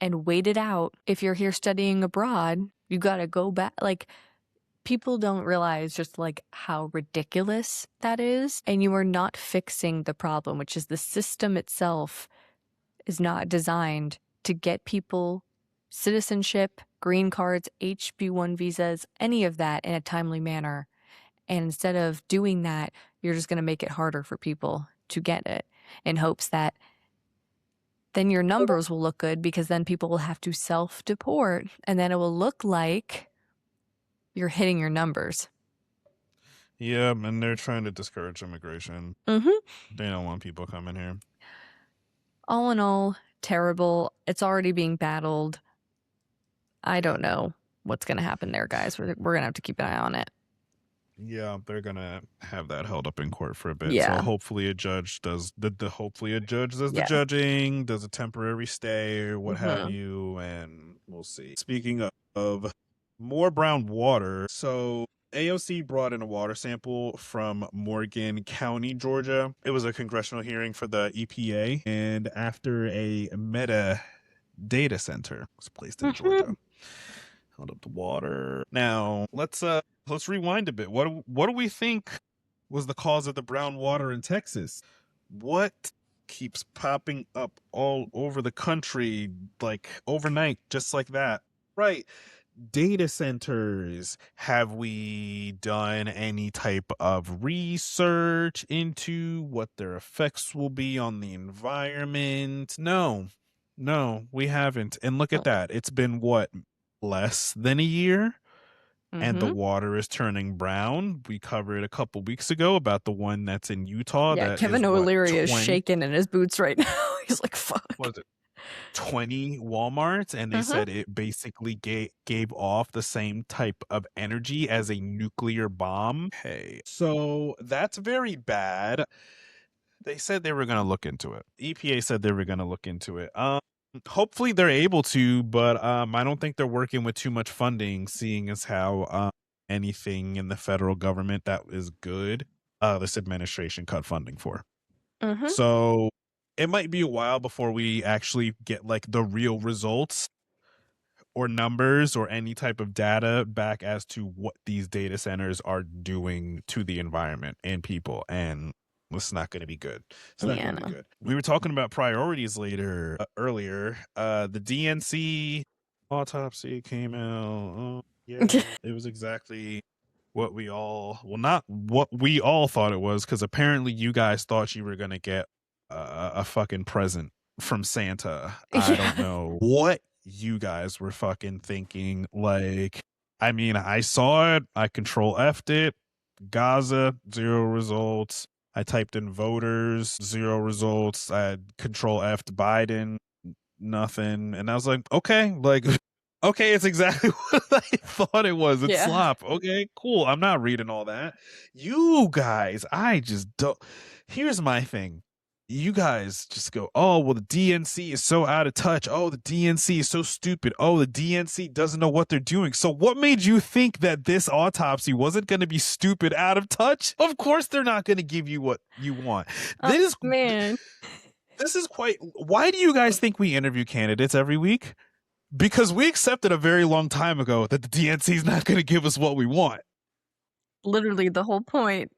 and wait it out. If you're here studying abroad, you got to go back. Like, people don't realize just like how ridiculous that is. And you are not fixing the problem, which is the system itself is not designed to get people citizenship, green cards, HB1 visas, any of that in a timely manner. And instead of doing that, you're just going to make it harder for people to get it in hopes that then your numbers will look good, because then people will have to self-deport and then it will look like you're hitting your numbers. Yeah, and they're trying to discourage immigration. Mm-hmm. They don't want people coming here. All in all, terrible. It's already being battled. I don't know what's going to happen there, guys. We're going to have to keep an eye on it. Yeah, they're gonna have that held up in court for a bit. Yeah. So hopefully a judge does the Yeah. judging, does a temporary stay or what have you, and we'll see. Speaking of more brown water, so AOC brought in a water sample from Morgan County, Georgia. It was a congressional hearing for the EPA, and after a Meta data center was placed in Georgia. Held up the water. Now let's rewind a bit. What do we think was the cause of the brown water in Texas? What keeps popping up all over the country like overnight, just like that? Right. Data centers. Have we done any type of research into what their effects will be on the environment? No, we haven't. And look at that. It's been what? Less than a year, and the water is turning brown. We covered a couple weeks ago about the one that's in Utah. Yeah, that Kevin is, O'Leary is shaking in his boots right now. He's like, fuck. What is it? 20 Walmarts, and they said it basically gave off the same type of energy as a nuclear bomb. Hey, so that's very bad. They said they were going to look into it. EPA said they were going to look into it. Hopefully they're able to, but I don't think they're working with too much funding, seeing as how anything in the federal government that is good, this administration cut funding for. So it might be a while before we actually get like the real results or numbers or any type of data back as to what these data centers are doing to the environment and people, and it's not going to be good. It's not going to be good. We were talking about priorities earlier. The DNC autopsy came out. Oh, yeah, it was exactly what we all, well, not what we all thought it was, because apparently you guys thought you were going to get a fucking present from Santa. I don't know what you guys were fucking thinking. Like, I mean, I saw it. I control F'd it. Gaza, 0 results. I typed in voters, 0 results. I had control F'd Biden, nothing. And I was like, okay, it's exactly what I thought it was. It's slop. Okay, cool. I'm not reading all that. You guys, I just don't. Here's my thing. You guys just go, oh, well, the DNC is so out of touch. Oh, the DNC is so stupid. Oh, the DNC doesn't know what they're doing. So what made you think that this autopsy wasn't going to be stupid, out of touch? Of course they're not going to give you what you want. This is quite... Why do you guys think we interview candidates every week? Because we accepted a very long time ago that the DNC is not going to give us what we want. Literally the whole point.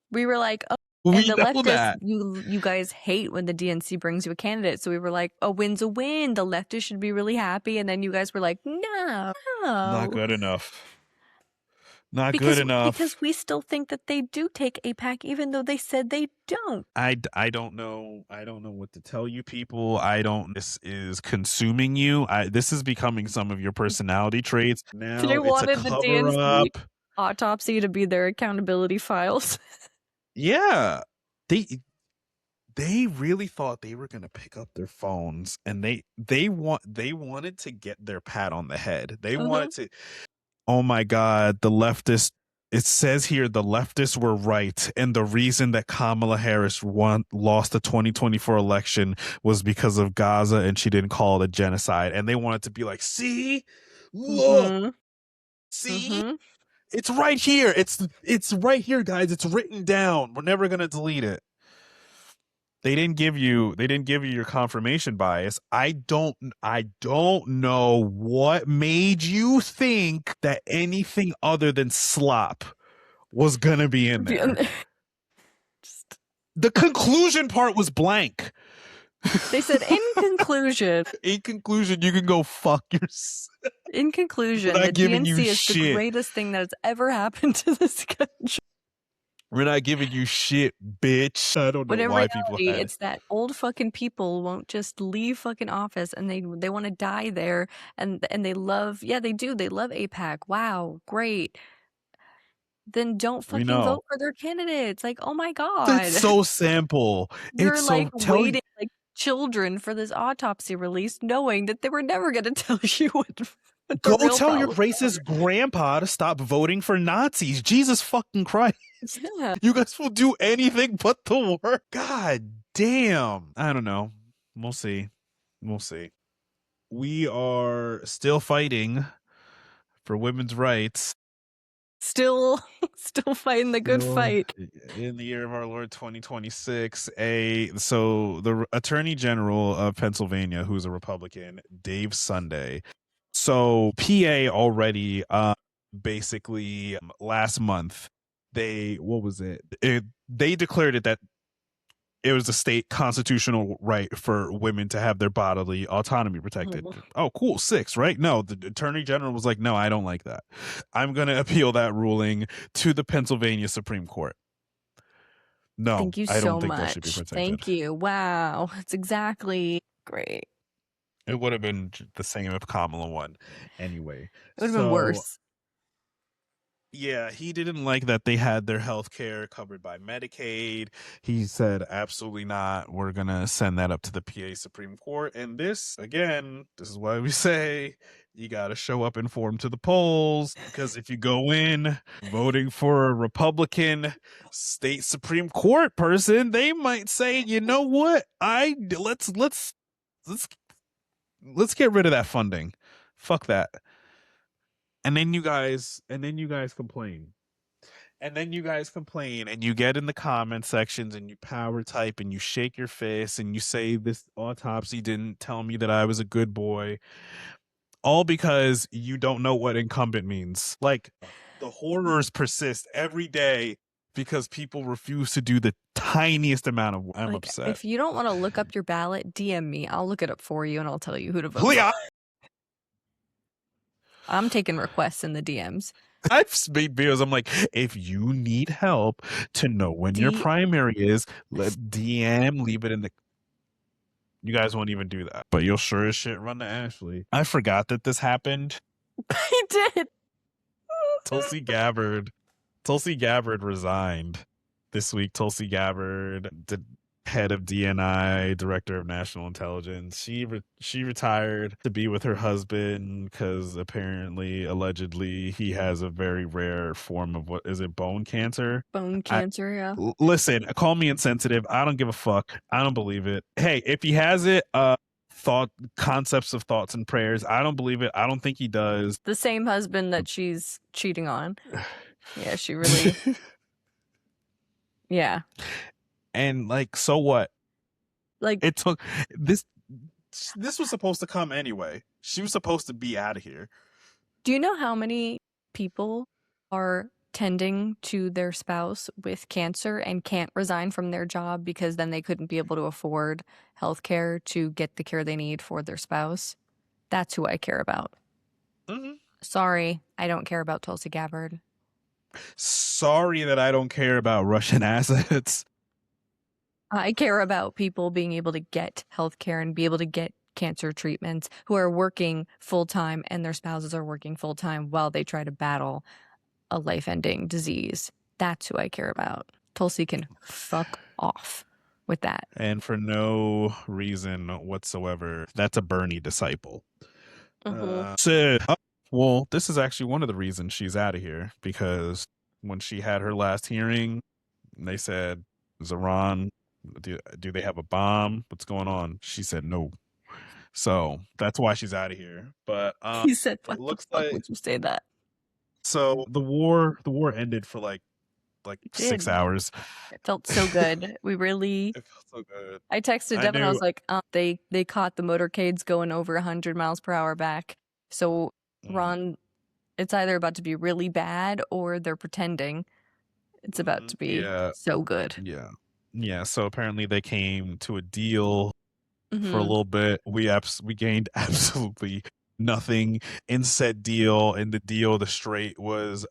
We were like, We the know leftists, that. you guys hate when the DNC brings you a candidate. So we were like, a win's a win. The leftists should be really happy. And then you guys were like, no. Not good enough. Not good enough. Because we still think that they do take APAC, even though they said they don't. I don't know. I don't know what to tell you people. This is consuming you. This is becoming some of your personality traits. Now They it's a wanted the cover DNC up. autopsy to be their accountability files. Yeah. They really thought they were going to pick up their phones, and they wanted to get their pat on the head. They wanted to, oh my God, the leftists, it says here the leftists were right, and the reason that Kamala Harris lost the 2024 election was because of Gaza, and she didn't call it a genocide. And they wanted to be like, see, look, see, it's right here. It's right here, guys. It's written down. We're never gonna delete it. They didn't give you your confirmation bias. I don't know what made you think that anything other than slop was gonna be in there. The conclusion part was blank. They said, in conclusion. In conclusion, you can go fuck yourself. In conclusion, the DNC is the greatest thing that has ever happened to this country. We're not giving you shit, bitch. I don't know why people had it's that old fucking people won't just leave fucking office, and they want to die there, and they love, they do. They love APAC. Wow, great. Then don't fucking vote for their candidates. Like, oh my God. It's so simple. You're like waiting like children for this autopsy release, knowing that they were never going to tell you what go tell your racist grandpa to stop voting for Nazis. Jesus fucking Christ. Yeah. You guys will do anything but the work. God damn. I don't know. We'll see. We are still fighting for women's rights. Still fighting the good fight. In the year of our Lord 2026, so the Attorney General of Pennsylvania, who's a Republican, Dave Sunday. So PA already basically last month they declared it that it was a state constitutional right for women to have their bodily autonomy protected. Oh, cool. 6, right? No, the Attorney General was like, no, I don't like that. I'm going to appeal that ruling to the Pennsylvania Supreme Court. No, thank you I don't so think much. that should be protected. Thank you. Wow. That's exactly great. It would have been the same if Kamala won. Anyway. It would have been worse. Yeah, he didn't like that they had their health care covered by Medicaid. He said, absolutely not. We're going to send that up to the PA Supreme Court. And this is why we say you got to show up informed to the polls. Because if you go in voting for a Republican state Supreme Court person, they might say, you know what? Let's get rid of that funding. Fuck that. And then you guys complain. And you get in the comment sections and you power type and you shake your fist and you say this autopsy didn't tell me that I was a good boy. All because you don't know what incumbent means. Like, the horrors persist every day because people refuse to do the tiniest amount of work. I'm upset. If you don't want to look up your ballot, DM me. I'll look it up for you and I'll tell you who to vote for. I'm taking requests in the DMs. I've made videos. I'm like, if you need help to know when your primary is, let DM, leave it in the. You guys won't even do that, but you'll sure as shit run to Ashley. I forgot that this happened. I did. Tulsi Gabbard resigned this week. Tulsi Gabbard, the head of DNI, director of national intelligence, she retired to be with her husband because allegedly he has a very rare form of bone cancer. Yeah. Listen, call me insensitive. I don't give a fuck. I don't believe it. Hey, if he has it, concepts of thoughts and prayers, I don't believe it. I don't think he does. The same husband that she's cheating on. Yeah, she really. Yeah. And so what? It took this was supposed to come anyway. She was supposed to be out of here. Do you know how many people are tending to their spouse with cancer and can't resign from their job because then they couldn't be able to afford health care to get the care they need for their spouse. That's who I care about. Mhm. Sorry, I don't care about Tulsi Gabbard. Sorry that I don't care about Russian assets. I care about people being able to get health care and be able to get cancer treatments who are working full-time and their spouses are working full-time while they try to battle a life-ending disease. That's who I care about. Tulsi can fuck off with that. And for no reason whatsoever. That's a Bernie disciple. Well, this is actually one of the reasons she's out of here, because when she had her last hearing, they said, is Iran, do they have a bomb? What's going on? She said no. So that's why she's out of here. But He said, it what the looks fuck like, would you say that? so the war ended for like 6 hours. It felt so good. We really, It felt so good. I texted I Devin, I knew was like, they caught the motorcades going over 100 miles per hour back. So Ron, it's either about to be really bad or they're pretending it's about to be so good. Yeah. So apparently they came to a deal for a little bit. We gained absolutely nothing in said deal. In the deal, the strait was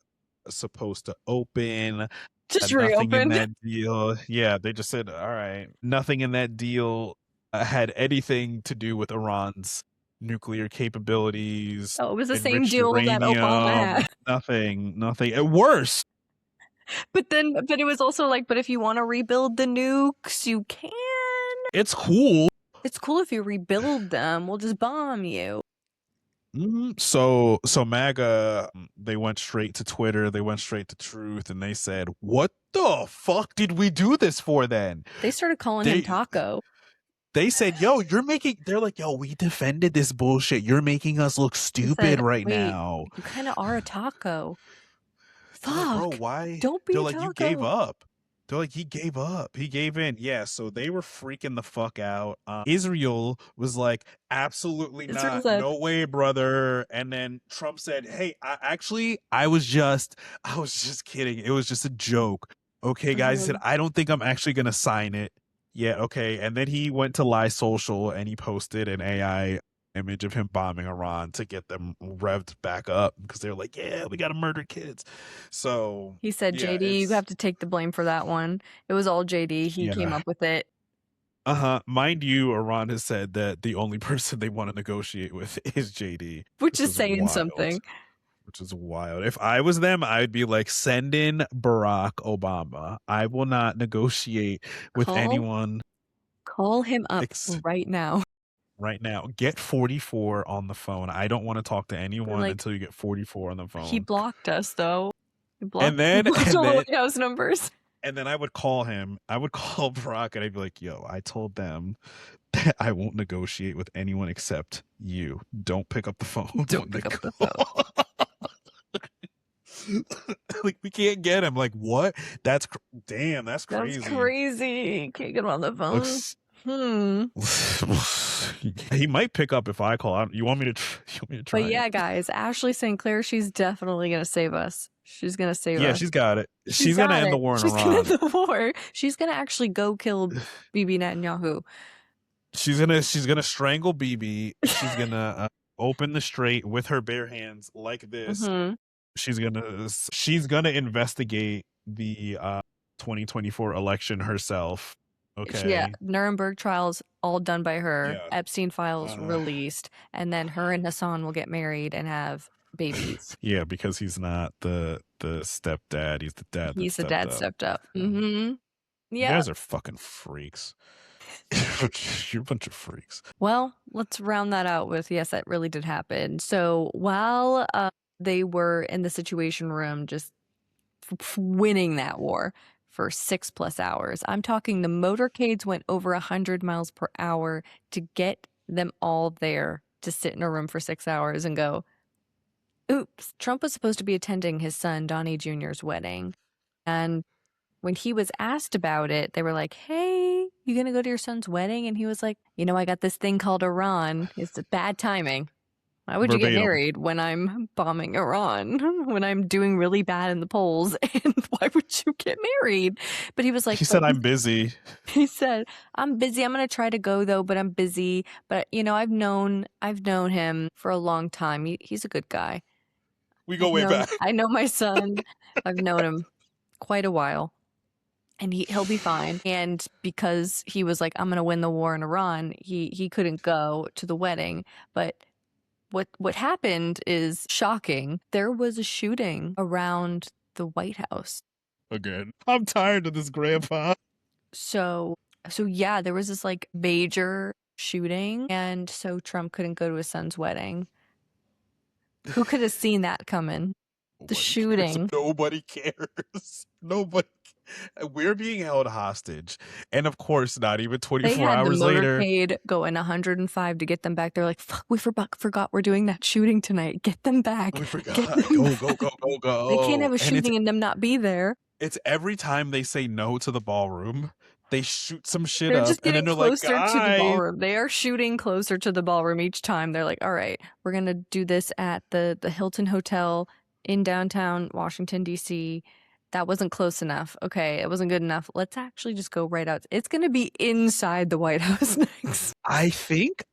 supposed to open. Just Nothing in reopened. that deal. Yeah, they just said, all right. Nothing in that deal had anything to do with Iran's nuclear capabilities. Oh, it was the same Enriched deal that Obama uranium. had. Nothing. Worse. But it was also like, but if you want to rebuild the nukes, you can. It's cool. It's cool if you rebuild them. We'll just bomb you. So MAGA, they went straight to Twitter, they went straight to Truth, and they said, what the fuck did we do this for then? They started calling him Taco. They said, yo, they're like, yo, we defended this bullshit. You're making us look stupid right now. You kind of are a taco. Fuck. Like, bro, why? Don't be They're a like, taco. you gave up. They're like, he gave up. He gave in. Yeah, so they were freaking the fuck out. Israel was like, absolutely not. No way, brother. And then Trump said, hey, I was just kidding. It was just a joke. Okay, guys. He said, I don't think I'm actually going to sign it. Yeah, okay. And then he went to Lie Social and he posted an AI image of him bombing Iran to get them revved back up because they were like, yeah, we got to murder kids. So he said, yeah, JD, you have to take the blame for that one. It was all JD. He came up with it. Mind you, Iran has said that the only person they want to negotiate with is JD. Which is saying something. Which is wild. If I was them, I'd be like, send in Barack Obama. I will not negotiate with anyone. Call him up right now. Right now. Get 44 on the phone. I don't want to talk to anyone until you get 44 on the phone. He blocked us, though. He blocked all the White House numbers. And then I would call him. I would call Barack and I'd be like, yo, I told them that I won't negotiate with anyone except you. Don't pick up the phone. Don't pick up the phone. Like, we can't get him. Like, what? That's crazy. That's crazy. Can't get him on the phone. He might pick up if I call. You want me to try? But yeah, guys, Ashley St. Clair, she's definitely gonna save us. She's gonna save us. Yeah, she's got it. She's gonna end the war in Iran. She's gonna end the war. She's gonna actually go kill Bibi Netanyahu. She's gonna strangle Bibi. She's gonna open the strait with her bare hands like this. She's gonna investigate the 2024 election herself. Okay. Yeah, Nuremberg trials all done by her. Yeah. Epstein files released, and then her and Hassan will get married and have babies. Yeah, because he's not the stepdad. He's the dad. He's the dad stepped up. Yeah. You guys are fucking freaks. You're a bunch of freaks. Well, let's round that out with, yes, that really did happen. So while they were in the Situation Room just winning that war for 6+ hours, I'm talking the motorcades went over 100 miles per hour to get them all there to sit in a room for 6 hours and go, oops, Trump was supposed to be attending his son Donnie Jr.'s wedding. And when he was asked about it, they were like, hey, you gonna go to your son's wedding? And he was like, I got this thing called Iran. It's bad timing. Why would you get Verbatim. married when I'm bombing Iran? When I'm doing really bad in the polls? And why would you get married? But he was like, He said, I'm busy. he said, I'm busy. I'm gonna try to go though, but I'm busy. But I've known him for a long time. He's a good guy. We go way back. I know my son. I've known him quite a while. And he'll be fine. And because he was like, I'm gonna win the war in Iran, he couldn't go to the wedding. But what happened is shocking. There was a shooting around the White House. Again. I'm tired of this, Grandpa. So yeah, there was this like major shooting, and so Trump couldn't go to his son's wedding. Who could have seen that coming? The shooting. Nobody cares. Nobody. We're being held hostage. And of course, not even 24 hours later. They had the motorcade going 105 to get them back. They're like, fuck, we forgot we're doing that shooting tonight. Get them back. We forgot. Go. They can't have a shooting and them not be there. It's every time they say no to the ballroom, they shoot some shit They're up. just getting closer to the "Guys." ballroom. They are shooting closer to the ballroom each time. They're like, all right, we're going to do this at the Hilton Hotel in downtown Washington, D.C. That wasn't close enough. Okay, it wasn't good enough. Let's actually just go right out. It's going to be inside the White House next. I think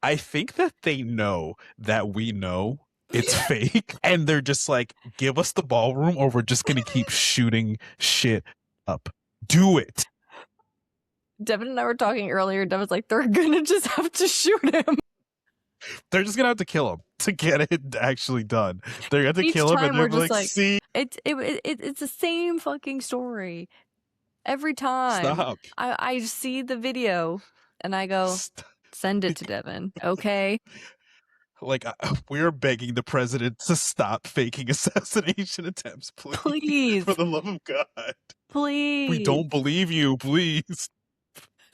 that they know that we know it's fake, and they're just like, give us the ballroom or we're just going to keep shooting shit up. Do it. Devin and I were talking earlier. Devin's like, they're going to just have to shoot him. They're just going to have to kill him to get it actually done. They're going to Each kill him time and we're they're just like, like, see? it's the same fucking story. Every time. Stop. I see the video and I go, send it to Devin, okay? Like, we're begging the president to stop faking assassination attempts, please. Please. For the love of God. Please. We don't believe you, please. It's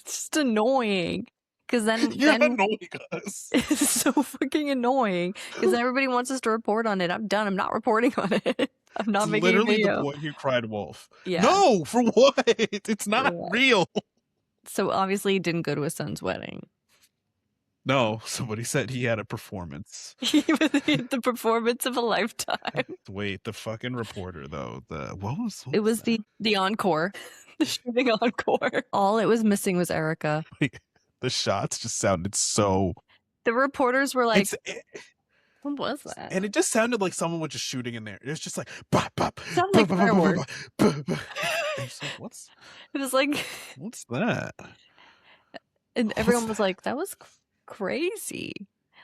just annoying. Because then You're annoying us. It's so fucking annoying. Because everybody wants us to report on it. I'm done. I'm not reporting on it. I'm not making a literally video. The boy who cried wolf. Yeah. No, for what? It's not real. So obviously he didn't go to his son's wedding. No, somebody said he had a performance. He had the performance of a lifetime. Wait, the fucking reporter though. What was the encore. The shooting encore. All it was missing was Erica. The shots just sounded so. The reporters were like, what was that? And it just sounded like someone was just shooting in there. It was just like, bop, bop, sounded like fireworks. What's? It was like, what's that? And everyone was like, that was crazy.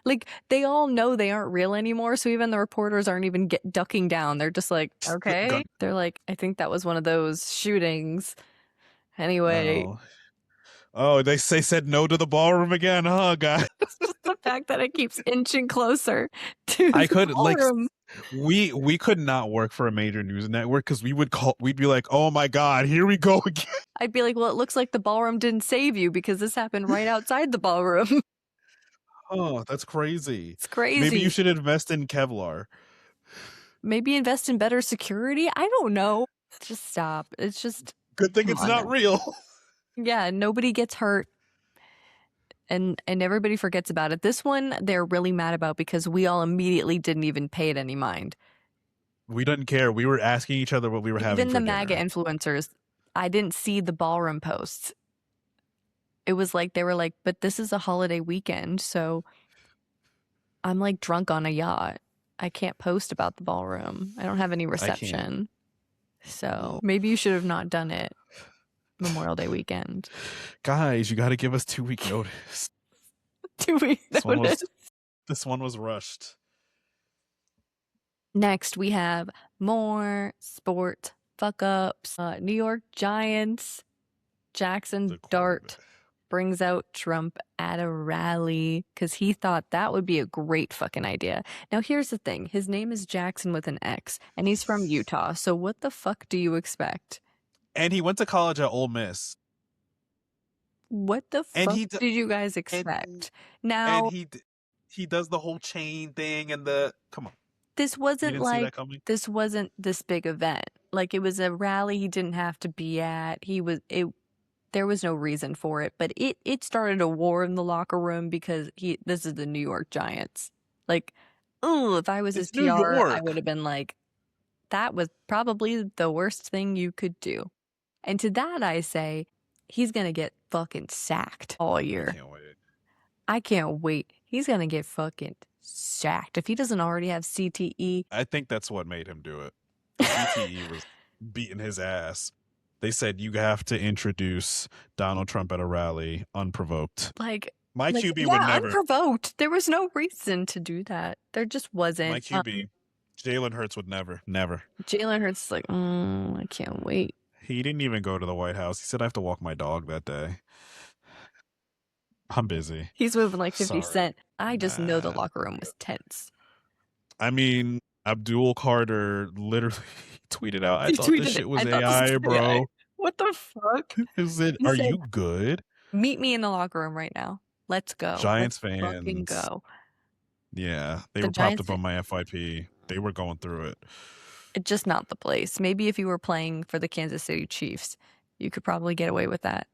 Like, they all know they aren't real anymore, so even the reporters aren't even ducking down. They're just like, okay. They're like, I think that was one of those shootings. Anyway. Oh, they said no to the ballroom again, huh, guys? It's just the fact that it keeps inching closer to the ballroom. We could not work for a major news network because we'd be like, oh my God, here we go again. I'd be like, well, it looks like the ballroom didn't save you because this happened right outside the ballroom. Oh, that's crazy. It's crazy. Maybe you should invest in Kevlar. Maybe invest in better security? I don't know. Just stop. It's just... Good thing it's not real. Yeah, nobody gets hurt. And everybody forgets about it. This one, they're really mad about because we all immediately didn't even pay it any mind. We didn't care. We were asking each other what we were having for dinner. Even the MAGA influencers, I didn't see the ballroom posts. It was like, they were like, but this is a holiday weekend, so I'm like drunk on a yacht. I can't post about the ballroom. I don't have any reception. So maybe you should have not done it Memorial Day weekend. Guys, you got to give us 2 week notice. 2 week notice. This one was rushed. Next, we have more sport fuck ups. New York Giants. Jackson Dart brings out Trump at a rally because he thought that would be a great fucking idea. Now, here's the thing. His name is Jackson with an X, and he's from Utah. So what the fuck do you expect? And he went to college at Ole Miss. What the fuck did you guys expect? Now, and he does the whole chain thing and come on. This wasn't like, this wasn't this big event. Like, it was a rally he didn't have to be at. There was no reason for it, but it started a war in the locker room because this is the New York Giants. Like, ooh, if I was his It's New PR, I York. would have been like, that was probably the worst thing you could do. And to that I say, he's gonna get fucking sacked all I year. can't wait. I can't wait. He's gonna get fucking sacked. If he doesn't already have CTE. I think that's what made him do it. CTE was beating his ass. They said you have to introduce Donald Trump at a rally unprovoked. Like, My like, QB yeah, would never. unprovoked. There was no reason to do that. There just wasn't. My QB, Jalen Hurts would never. Jalen Hurts is like, I can't wait. He didn't even go to the White House. He said, I have to walk my dog that day. I'm busy. He's moving like 50 Sorry. Cent. I just know the locker room was tense. I mean, Abdul Carter literally tweeted out, I He thought tweeted this it. shit was I thought this AI, was bro. AI. What the fuck? Is it? He Are said, you good? meet me in the locker room right now. Let's go. Giants Let's fucking fans. go. Yeah, they The were Giants propped up on my FYP. They were going through it. It's just not the place. Maybe if you were playing for the Kansas City Chiefs, you could probably get away with that.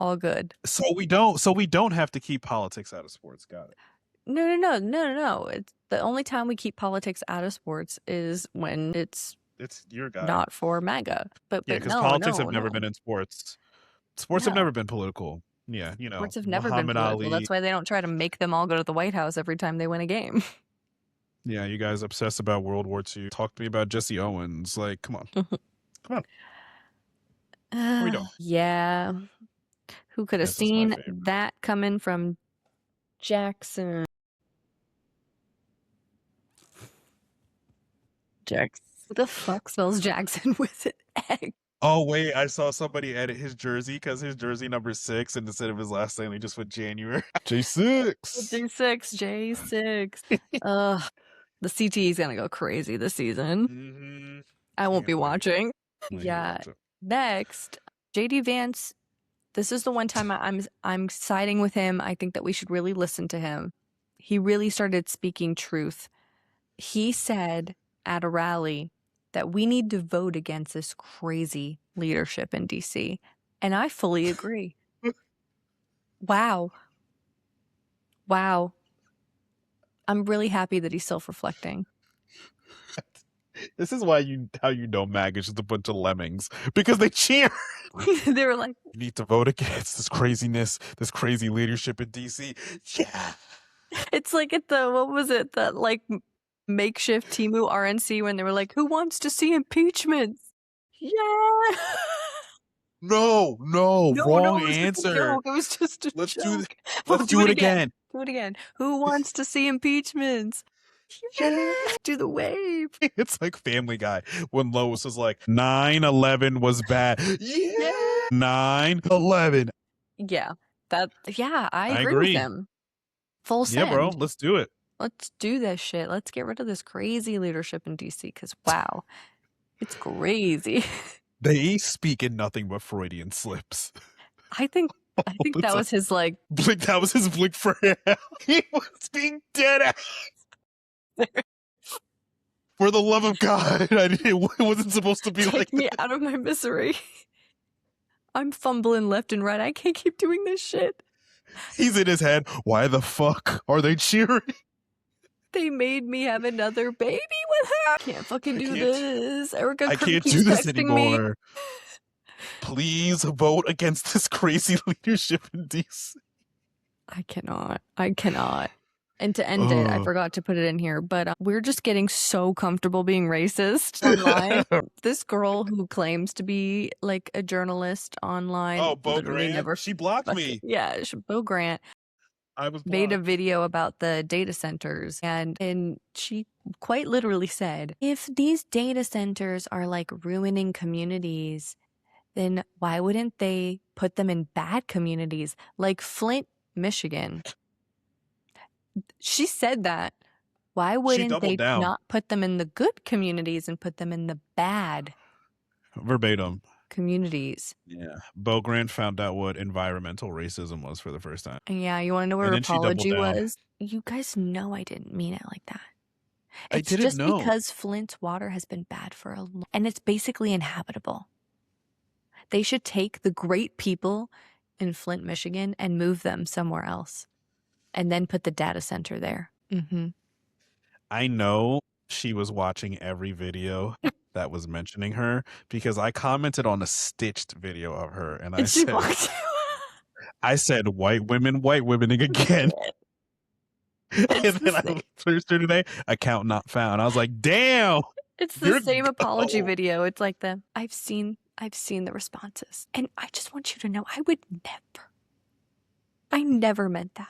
All good. So we don't have to keep politics out of sports. Got it. No. It's the only time we keep politics out of sports is when it's your guy. not for MAGA. But yeah, because no, politics no, have never no. been in sports. Sports have No. never been political. Yeah, you know, Sports have never Muhammad been political. Ali. That's why they don't try to make them all go to the White House every time they win a game. Yeah, you guys obsessed about World War II. Talk to me about Jesse Owens. Like, come on. Come on. We don't. Yeah. Who could have This is my seen favorite. that coming from Jackson? Jackson. Who the fuck spells Jackson with an X? Oh wait, I saw somebody edit his jersey because his jersey number 6, and instead of his last name, they just put January. J6. J6. The CTE is gonna go crazy this season. Mm-hmm. I won't be watching. Yeah. Next, JD Vance. This is the one time I'm siding with him. I think that we should really listen to him. He really started speaking truth. He said at a rally that we need to vote against this crazy leadership in DC. And I fully agree. Wow. I'm really happy that he's self-reflecting. This is why how you know MAG is just a bunch of lemmings, because they cheer. They were like, you need to vote against this craziness, this crazy leadership in DC. Yeah. It's like at the, what was it, that like makeshift Timu RNC when they were like, who wants to see impeachments? Yeah. No, wrong answer. It was just a Let's joke. Let's do it again. Do it again. Who wants to see impeachments? Yeah. Do the wave. It's like Family Guy when Lois was like, 9/11 was bad. Yeah. 9/11. Yeah. I agree with him. Full send. Yeah, bro. Let's do it. Let's do this shit. Let's get rid of this crazy leadership in DC because wow, it's crazy. They speak in nothing but Freudian slips. I think that was his like blink. That was his blink for him. He was being dead ass. For the love of God, it wasn't supposed to be take like me that. out of my misery. I'm fumbling left and right. I can't keep doing this shit. He's in his head. Why the fuck are they cheering? They made me have another baby with her. I can't fucking do this. Erica I can't do this anymore. Please vote against this crazy leadership in DC. I cannot. And to end it, I forgot to put it in here, but we're just getting so comfortable being racist online. This girl who claims to be like a journalist online. Oh, Bo Grant. She blocked me. Yeah, Bo Grant. I was made a video about the data centers and she quite literally said, if these data centers are like ruining communities, then why wouldn't they put them in bad communities like Flint, Michigan? She said that. Why wouldn't they not put them in the good communities and put them in the bad verbatim communities? Yeah. Bo Grant found out what environmental racism was for the first time. Yeah, you want to know what her apology was? You guys know I didn't mean it like that. It's just because Flint's water has been bad for a long, and it's basically inhabitable. They should take the great people in Flint, Michigan and move them somewhere else and then put the data center there. Mm-hmm. I know she was watching every video that was mentioning her because I commented on a stitched video of her and And she blocked I said white women again. you. And then I searched her today, account not found. I was like, damn. It's the same apology video. It's like I've seen the responses. And I just want you to know I never meant that.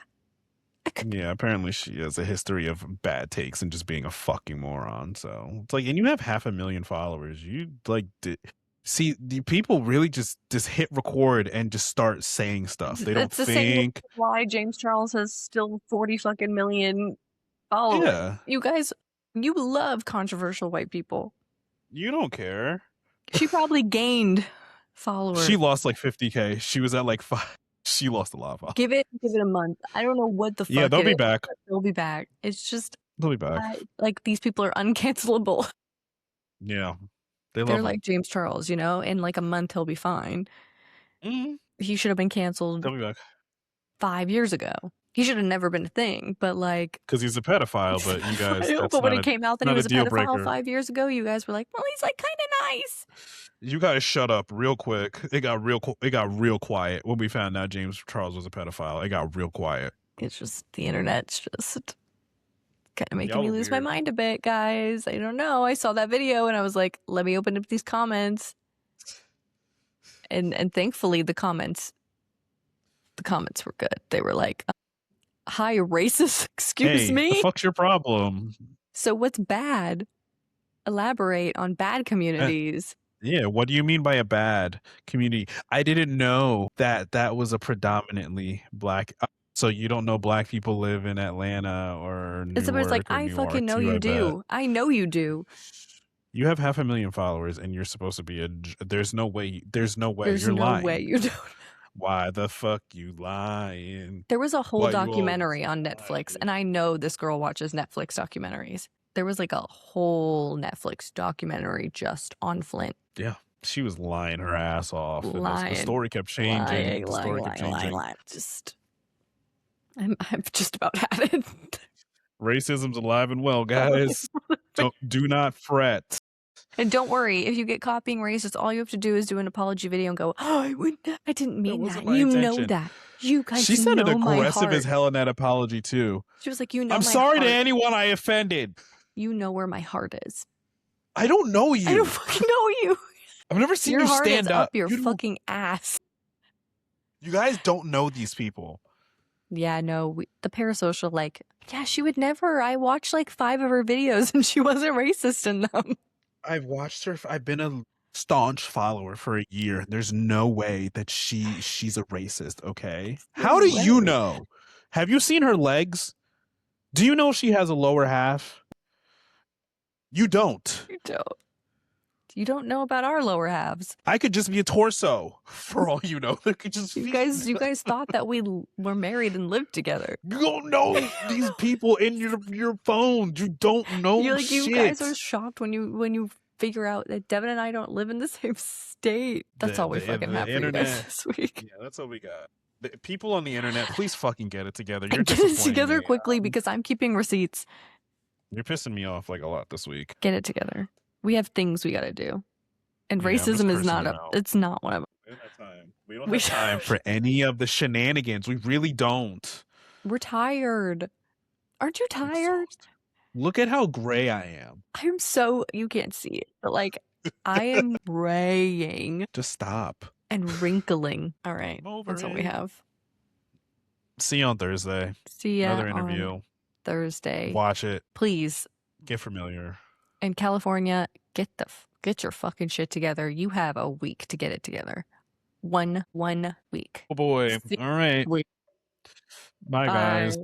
Yeah, apparently she has a history of bad takes and just being a fucking moron. So it's like, and you have 500,000 followers. You like see the people really just hit record and just start saying stuff. They don't It's the same why James Charles has still 40 fucking million followers. Yeah. You guys, you love controversial white people. You don't care. She probably gained followers. She lost like 50K. She was at like 5. She lost a lot of followers. Give it a month. I don't know what the fuck. Yeah, they'll be back. They'll be back. It's just they'll be back. Like these people are uncancelable. Yeah. They're like James Charles, in like a month he'll be fine. Mm-hmm. He should have been canceled 5 years ago. He should have never been a thing, but like because he's a pedophile. But you guys, but when it came out that he was a pedophile 5 years ago, you guys were like, well, he's like kind of nice. You guys shut up real quick. It got real quiet when we found out James Charles was a pedophile. It got real quiet. It's just the internet's just kind of making me lose my mind a bit, guys. I don't know. I saw that video and I was like, let me open up these comments. And thankfully the comments were good. They were like, hi, racist, excuse me. What the fuck's your problem? So what's bad? Elaborate on bad communities. Yeah, what do you mean by a bad community? I didn't know that was a predominantly black. So you don't know black people live in Atlanta or Newark? It's like, I fucking know you do. I know you do. You have 500,000 followers and you're supposed to be there's no way. There's you're no lying. way you don't. Why the fuck you lying? There was a whole documentary on Netflix, and I know this girl watches Netflix documentaries. There was like a whole Netflix documentary just on Flint. Yeah, she was lying her ass off. The story kept changing. Lying. Just, I've just about had it. Racism's alive and well, guys. Do not fret. And don't worry, if you get caught being racist, all you have to do is do an apology video and go, oh, I didn't mean that. You know that. You guys She sounded aggressive as hell in that apology, too. She was like, I'm sorry to anyone I offended. You know where my heart is. I don't know you. I don't fucking know you. I've never seen your you heart stand is up. Your fucking ass. You guys don't know these people. Yeah, no, the parasocial, like, yeah, she would never. I watched like 5 of her videos and she wasn't racist in them. I've watched her. I've been a staunch follower for a year. There's no way that she's a racist, okay? How do you know? Have you seen her legs? Do you know she has a lower half? You don't. You don't. You don't know about our lower halves. I could just be a torso for all you know. Could just you guys thought that we were married and lived together. You don't know these people in your phone. You don't know shit. You guys are shocked when you figure out that Devin and I don't live in the same state. That's all we fucking have for you guys this week. Yeah, that's all we got. The people on the internet, please fucking get it together. You're get it together quickly because I'm keeping receipts. You're pissing me off like a lot this week. Get it together. We have things we got to do. And racism is not it's not one of them. We don't have time. We don't have time for any of the shenanigans. We really don't. We're tired. Aren't you tired? Look at how gray I am. I'm so, you can't see it, but like I am graying. Just stop. And wrinkling. All right. That's what we have. See you on Thursday. See ya. Another interview. On Thursday. Watch it. Please. Get familiar. In California, get your fucking shit together. You have a week to get it together. One week. Oh boy. All right. Bye, guys.